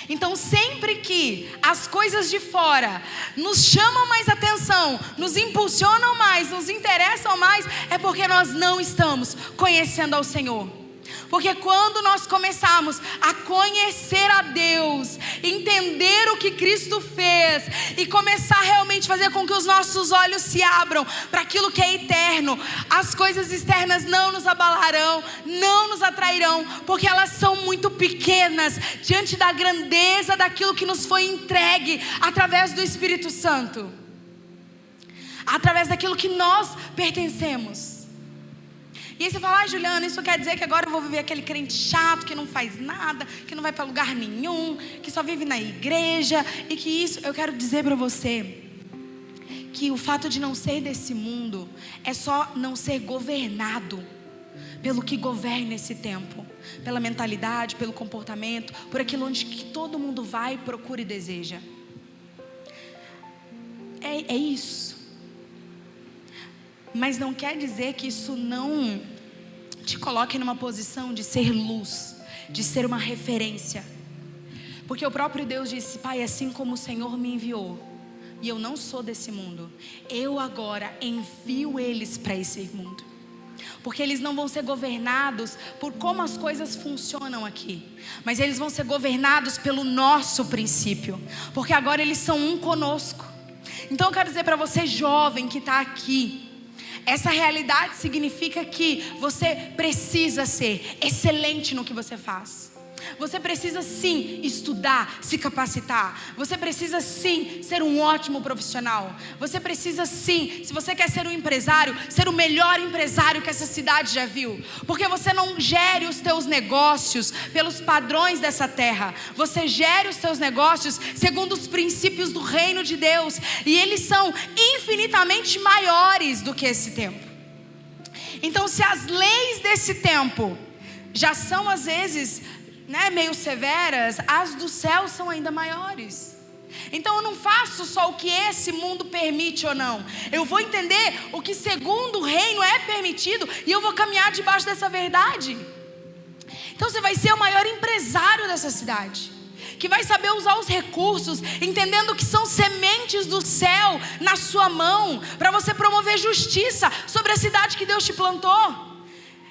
Então sempre que as coisas de fora nos chamam mais atenção, nos impulsionam mais, nos interessam mais, é porque nós não estamos conhecendo ao Senhor. Porque quando nós começarmos a conhecer a Deus, entender o que Cristo fez e começar realmente a fazer com que os nossos olhos se abram para aquilo que é eterno, as coisas externas não nos abalarão, não nos atrairão, porque elas são muito pequenas diante da grandeza daquilo que nos foi entregue através do Espírito Santo, através daquilo que nós pertencemos. E aí você fala: Juliana, isso quer dizer que agora eu vou viver aquele crente chato, que não faz nada, que não vai para lugar nenhum, que só vive na igreja, e que isso... Eu quero dizer para você que o fato de não ser desse mundo é só não ser governado pelo que governa esse tempo, pela mentalidade, pelo comportamento, por aquilo onde que todo mundo vai, procura e deseja. É isso. Mas não quer dizer que isso não te coloque numa posição de ser luz, de ser uma referência. Porque o próprio Deus disse: Pai, assim como o Senhor me enviou, e eu não sou desse mundo, eu agora envio eles para esse mundo. Porque eles não vão ser governados por como as coisas funcionam aqui, mas eles vão ser governados pelo nosso princípio, porque agora eles são um conosco. Então eu quero dizer para você, jovem que está aqui, essa realidade significa que você precisa ser excelente no que você faz. Você precisa sim estudar, se capacitar. Você precisa sim ser um ótimo profissional. Você precisa sim, se você quer ser um empresário, ser o melhor empresário que essa cidade já viu. Porque você não gere os teus negócios pelos padrões dessa terra. Você gere os teus negócios segundo os princípios do reino de Deus. E eles são infinitamente maiores do que esse tempo. Então, se as leis desse tempo já são às vezes meio severas, as do céu são ainda maiores. Então eu não faço só o que esse mundo permite ou não. Eu vou entender o que segundo o reino é permitido, e eu vou caminhar debaixo dessa verdade. Então você vai ser o maior empresário dessa cidade, que vai saber usar os recursos, entendendo que são sementes do céu na sua mão, para você promover justiça sobre a cidade que Deus te plantou.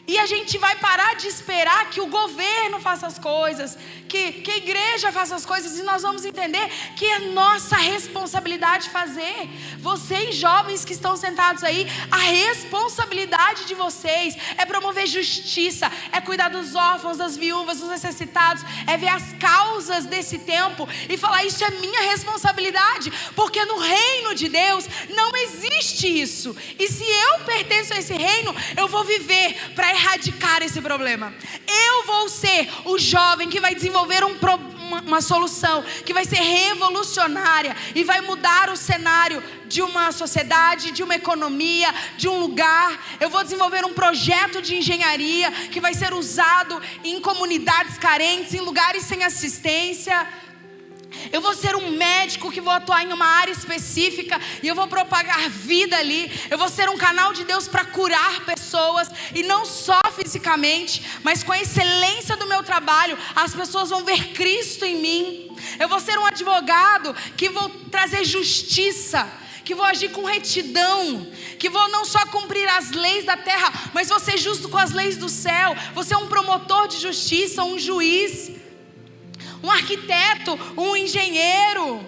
E a gente vai parar de esperar que o governo faça as coisas, que a igreja faça as coisas, e nós vamos entender que é nossa responsabilidade fazer. Vocês jovens que estão sentados aí, a responsabilidade de vocês é promover justiça, é cuidar dos órfãos, das viúvas, dos necessitados, é ver as causas desse tempo e falar: isso é minha responsabilidade, porque no reino de Deus não existe isso. E se eu pertenço a esse reino, eu vou viver para erradicar esse problema. Eu vou ser o jovem que vai desenvolver uma solução que vai ser revolucionária e vai mudar o cenário de uma sociedade, de uma economia, de um lugar. Eu vou desenvolver um projeto de engenharia que vai ser usado em comunidades carentes, em lugares sem assistência. Eu vou ser um médico que vou atuar em uma área específica e eu vou propagar vida ali. Eu vou ser um canal de Deus para curar pessoas, e não só fisicamente, mas com a excelência do meu trabalho, as pessoas vão ver Cristo em mim. Eu vou ser um advogado que vou trazer justiça, que vou agir com retidão, que vou não só cumprir as leis da terra, mas vou ser justo com as leis do céu. Vou ser um promotor de justiça, um juiz, um arquiteto, um engenheiro,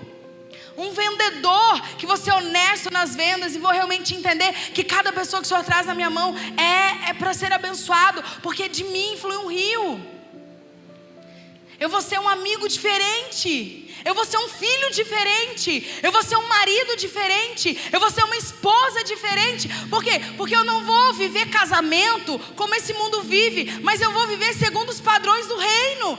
um vendedor, que vou ser honesto nas vendas e vou realmente entender que cada pessoa que o Senhor traz na minha mão é para ser abençoado, porque de mim flui um rio. Eu vou ser um amigo diferente. Eu vou ser um filho diferente. Eu vou ser um marido diferente. Eu vou ser uma esposa diferente. Por quê? Porque eu não vou viver casamento como esse mundo vive, mas eu vou viver segundo os padrões do reino.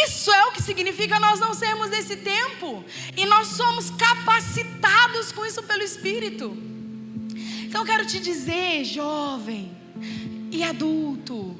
Isso é o que significa nós não sermos desse tempo. E nós somos capacitados com isso pelo Espírito. Então eu quero te dizer, jovem e adulto,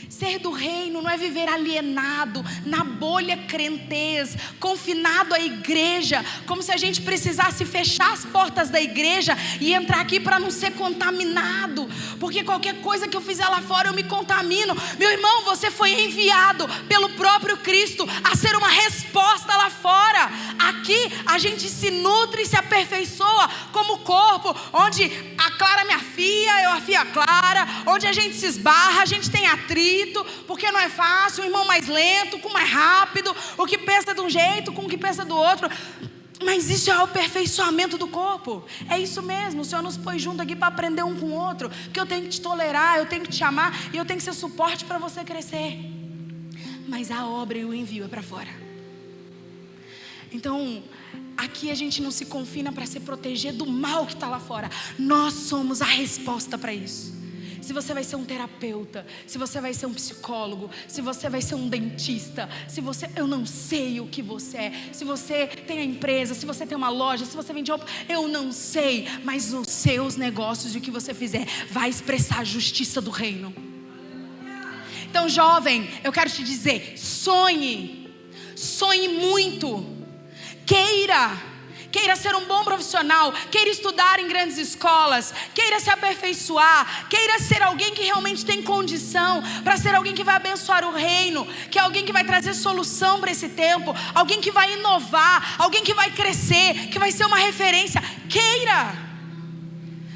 Ser do reino não é viver alienado, na bolha crentez, confinado à igreja, como se a gente precisasse fechar as portas da igreja e entrar aqui para não ser contaminado, porque qualquer coisa que eu fizer lá fora eu me contamino. Meu irmão, você foi enviado pelo próprio Cristo a ser uma resposta lá fora. Aqui a gente se nutre e se aperfeiçoa como corpo, onde a Clara me afia, eu afio a Clara, onde a gente se esbarra, a gente tem atrito, porque não é fácil, o irmão mais lento com mais rápido, o que pensa de um jeito com o que pensa do outro. Mas isso é o aperfeiçoamento do corpo. É isso mesmo, o Senhor nos pôs junto aqui para aprender um com o outro, que eu tenho que te tolerar, eu tenho que te amar, e eu tenho que ser suporte para você crescer. Mas a obra e o envio é para fora. Então, aqui a gente não se confina para se proteger do mal que está lá fora. Nós somos a resposta para isso. Se você vai ser um terapeuta, se você vai ser um psicólogo, se você vai ser um dentista, eu não sei o que você é, se você tem a empresa, se você tem uma loja, se você vende roupa, eu não sei, mas os seus negócios e o que você fizer vai expressar a justiça do reino. Então, jovem, eu quero te dizer, sonhe muito, queira ser um bom profissional, queira estudar em grandes escolas, queira se aperfeiçoar, queira ser alguém que realmente tem condição para ser alguém que vai abençoar o reino, que é alguém que vai trazer solução para esse tempo, alguém que vai inovar, alguém que vai crescer, que vai ser uma referência. Queira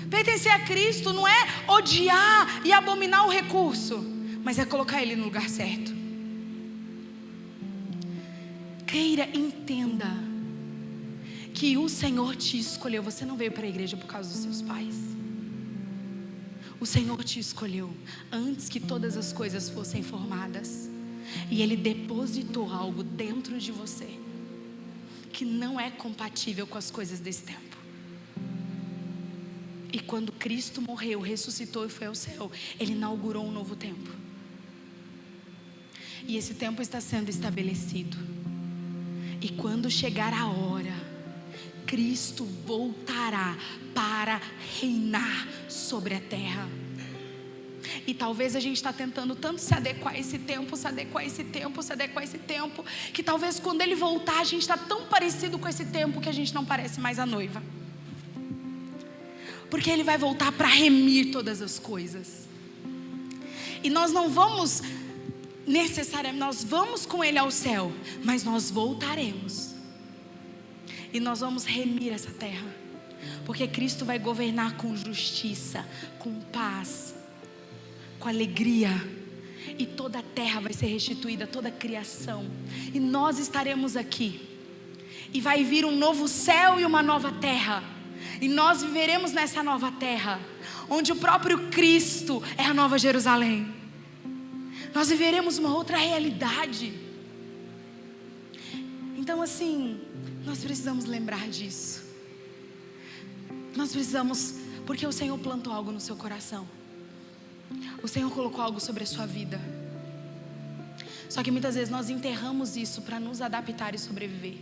pertencer a Cristo, não é odiar e abominar o recurso, mas é colocar ele no lugar certo. Queira, entenda que o Senhor te escolheu. Você não veio para a igreja por causa dos seus pais. O Senhor te escolheu antes que todas as coisas fossem formadas. E Ele depositou algo dentro de você que não é compatível com as coisas desse tempo. E quando Cristo morreu, ressuscitou e foi ao céu, Ele inaugurou um novo tempo. E esse tempo está sendo estabelecido. E quando chegar a hora, Cristo voltará para reinar sobre a terra. E talvez a gente está tentando tanto se adequar a esse tempo, que talvez quando Ele voltar a gente está tão parecido com esse tempo que a gente não parece mais a noiva. Porque Ele vai voltar para remir todas as coisas. E nós não vamos necessariamente, nós vamos com Ele ao céu, mas nós voltaremos. E nós vamos remir essa terra, porque Cristo vai governar com justiça, com paz, com alegria. E toda a terra vai ser restituída, toda a criação. E nós estaremos aqui. E vai vir um novo céu e uma nova terra. E nós viveremos nessa nova terra, onde o próprio Cristo é a nova Jerusalém. Nós viveremos uma outra realidade. Então assim, nós precisamos lembrar disso. Nós precisamos, porque o Senhor plantou algo no seu coração. O Senhor colocou algo sobre a sua vida. Só que muitas vezes nós enterramos isso para nos adaptar e sobreviver.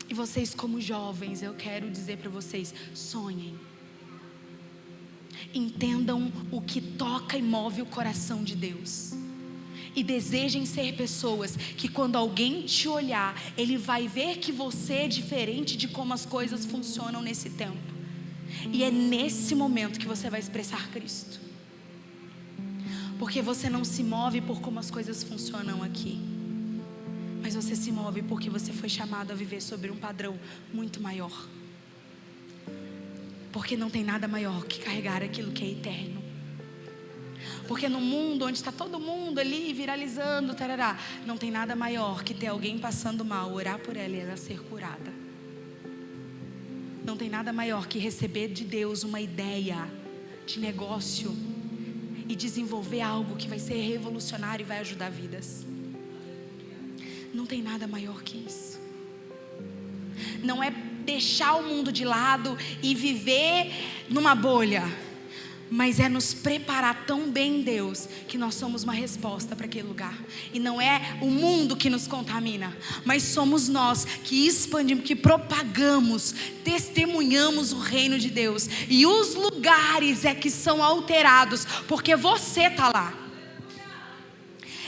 E vocês como jovens, eu quero dizer para vocês, sonhem. Entendam o que toca e move o coração de Deus. E desejem ser pessoas que quando alguém te olhar, ele vai ver que você é diferente de como as coisas funcionam nesse tempo. E é nesse momento que você vai expressar Cristo. Porque você não se move por como as coisas funcionam aqui, mas você se move porque você foi chamado a viver sobre um padrão muito maior. Porque não tem nada maior que carregar aquilo que é eterno. Porque no mundo onde está todo mundo ali viralizando, tarará, não tem nada maior que ter alguém passando mal, orar por ela e ela ser curada. Não tem nada maior que receber de Deus uma ideia de negócio e desenvolver algo que vai ser revolucionário e vai ajudar vidas. Não tem nada maior que isso. Não é deixar o mundo de lado e viver numa bolha, Mas é nos preparar tão bem em Deus que nós somos uma resposta para aquele lugar. E não é o mundo que nos contamina, mas somos nós que expandimos, que propagamos, testemunhamos o reino de Deus. E os lugares é que são alterados porque você está lá.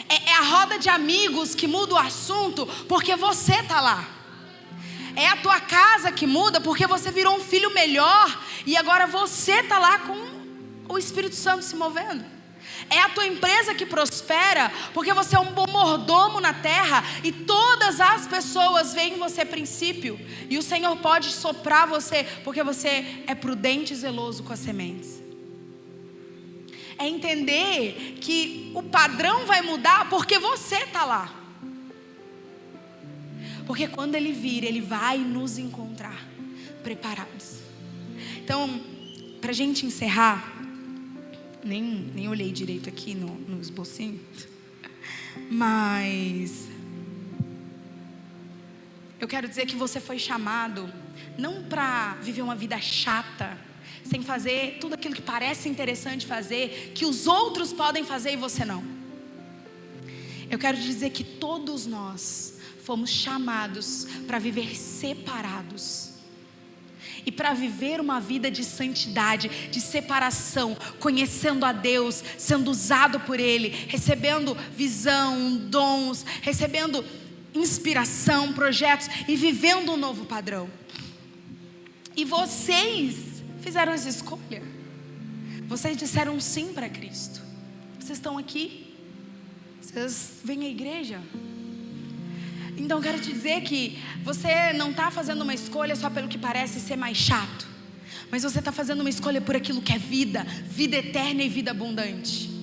É a roda de amigos que muda o assunto porque você está lá. É a tua casa que muda porque você virou um filho melhor e agora você está lá com o Espírito Santo se movendo. É a tua empresa que prospera porque você é um bom mordomo na terra e todas as pessoas veem em você princípio. E o Senhor pode soprar você porque você é prudente e zeloso com as sementes. É entender que o padrão vai mudar porque você está lá. Porque quando Ele vir, Ele vai nos encontrar preparados. Então, para a gente encerrar, nem olhei direito aqui no esbocinho, mas eu quero dizer que você foi chamado não para viver uma vida chata, sem fazer tudo aquilo que parece interessante fazer, que os outros podem fazer e você não. Eu quero dizer que todos nós fomos chamados para viver separados. E para viver uma vida de santidade, de separação, conhecendo a Deus, sendo usado por Ele, recebendo visão, dons, recebendo inspiração, projetos e vivendo um novo padrão. E vocês fizeram essa escolha. Vocês disseram sim para Cristo. Vocês estão aqui. Vocês vêm à igreja. Então eu quero te dizer que você não está fazendo uma escolha só pelo que parece ser mais chato, mas você está fazendo uma escolha por aquilo que é vida, vida eterna e vida abundante.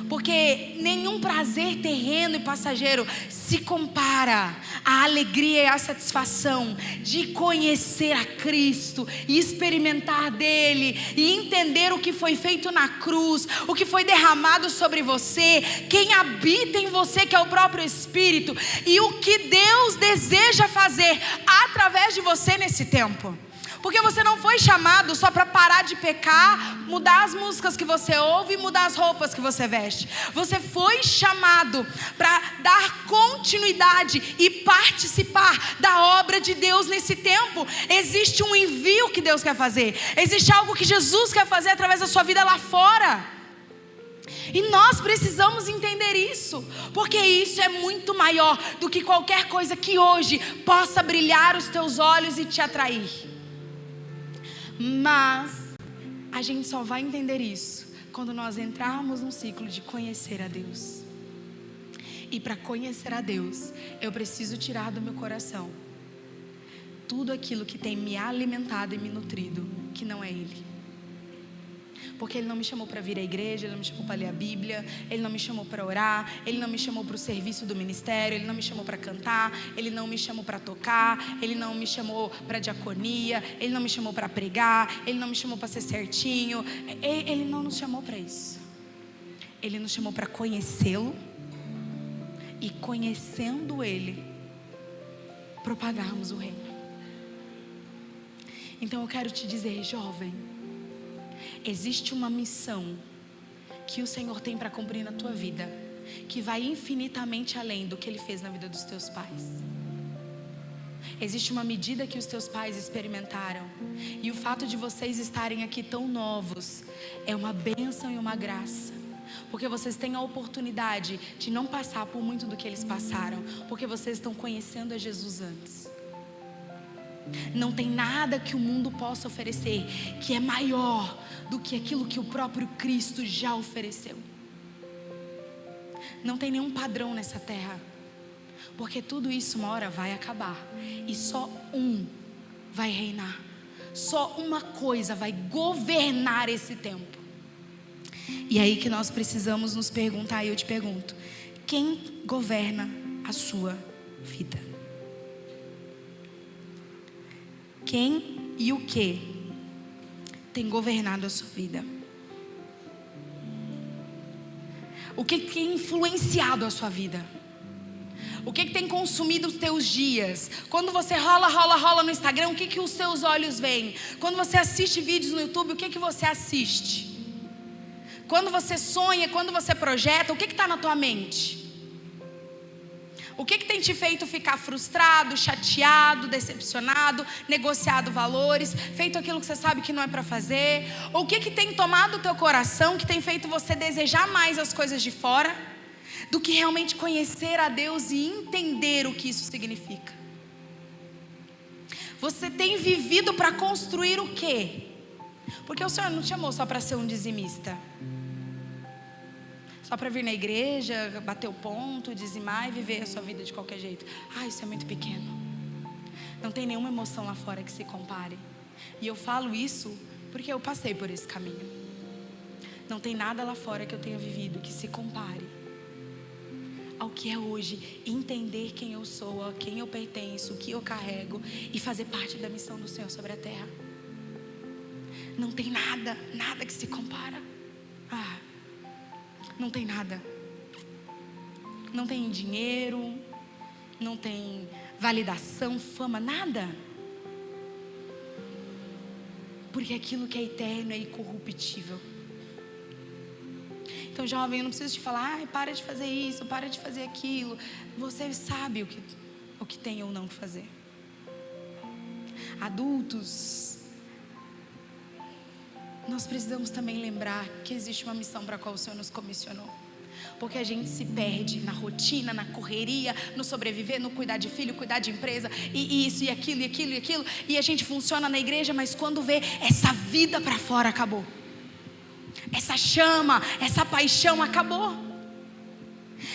Porque nenhum prazer terreno e passageiro se compara à alegria e à satisfação de conhecer a Cristo e experimentar dele e entender o que foi feito na cruz, o que foi derramado sobre você, quem habita em você, que é o próprio Espírito, e o que Deus deseja fazer através de você nesse tempo. Porque você não foi chamado só para parar de pecar, mudar as músicas que você ouve e mudar as roupas que você veste. Você foi chamado para dar continuidade e participar da obra de Deus nesse tempo. Existe um envio que Deus quer fazer. Existe algo que Jesus quer fazer através da sua vida lá fora. E nós precisamos entender isso, porque isso é muito maior do que qualquer coisa que hoje possa brilhar os teus olhos e te atrair. Mas a gente só vai entender isso quando nós entrarmos num ciclo de conhecer a Deus. E para conhecer a Deus, eu preciso tirar do meu coração tudo aquilo que tem me alimentado e me nutrido, que não é Ele. Porque Ele não me chamou para vir à igreja, Ele não me chamou para ler a Bíblia, Ele não me chamou para orar, Ele não me chamou para o serviço do ministério, Ele não me chamou para cantar, Ele não me chamou para tocar, Ele não me chamou para diaconia, Ele não me chamou para pregar, Ele não me chamou para ser certinho, Ele não nos chamou para isso. Ele nos chamou para conhecê-lo e, conhecendo Ele, propagarmos o reino. Então eu quero te dizer, jovem, existe uma missão que o Senhor tem para cumprir na tua vida, que vai infinitamente além do que Ele fez na vida dos teus pais. Existe uma medida que os teus pais experimentaram, e o fato de vocês estarem aqui tão novos é uma bênção e uma graça, porque vocês têm a oportunidade de não passar por muito do que eles passaram, porque vocês estão conhecendo a Jesus antes. Não tem nada que o mundo possa oferecer que é maior do que aquilo que o próprio Cristo já ofereceu. Não tem nenhum padrão nessa terra, porque tudo isso uma hora vai acabar e só um vai reinar. Só uma coisa vai governar esse tempo. E aí que nós precisamos nos perguntar, e eu te pergunto: quem governa a sua vida? Quem e o que tem governado a sua vida? O que tem influenciado a sua vida? O que tem consumido os teus dias? Quando você rola no Instagram, o que os seus olhos veem? Quando você assiste vídeos no YouTube, o que você assiste? Quando você sonha, quando você projeta, o que está na tua mente? O que tem te feito ficar frustrado, chateado, decepcionado, negociado valores, feito aquilo que você sabe que não é para fazer? Ou o que tem tomado o teu coração, que tem feito você desejar mais as coisas de fora, do que realmente conhecer a Deus e entender o que isso significa? Você tem vivido para construir o quê? Porque o Senhor não te chamou só para ser um dizimista, só para vir na igreja, bater o ponto, dizimar e viver a sua vida de qualquer jeito. Isso é muito pequeno. Não tem nenhuma emoção lá fora que se compare. E eu falo isso porque eu passei por esse caminho. Não tem nada lá fora que eu tenha vivido que se compare ao que é hoje. Entender quem eu sou, a quem eu pertenço, o que eu carrego e fazer parte da missão do Senhor sobre a terra. Não tem nada que se compara. Não tem nada. Não tem dinheiro, não tem validação, fama, nada. Porque aquilo que é eterno é incorruptível. Então, jovem, eu não preciso te falar, para de fazer isso, para de fazer aquilo. Você sabe o que tem ou não que fazer. Adultos, nós precisamos também lembrar que existe uma missão para a qual o Senhor nos comissionou. Porque a gente se perde na rotina, na correria, no sobreviver, no cuidar de filho, cuidar de empresa, e isso, e aquilo, e aquilo, e aquilo. E a gente funciona na igreja, mas quando vê, essa vida para fora acabou. Essa chama, essa paixão acabou.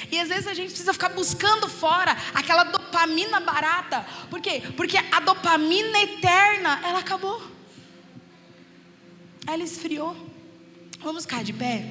E às vezes a gente precisa ficar buscando fora aquela dopamina barata. Por quê? Porque a dopamina eterna, ela acabou. Ela esfriou. Vamos ficar de pé?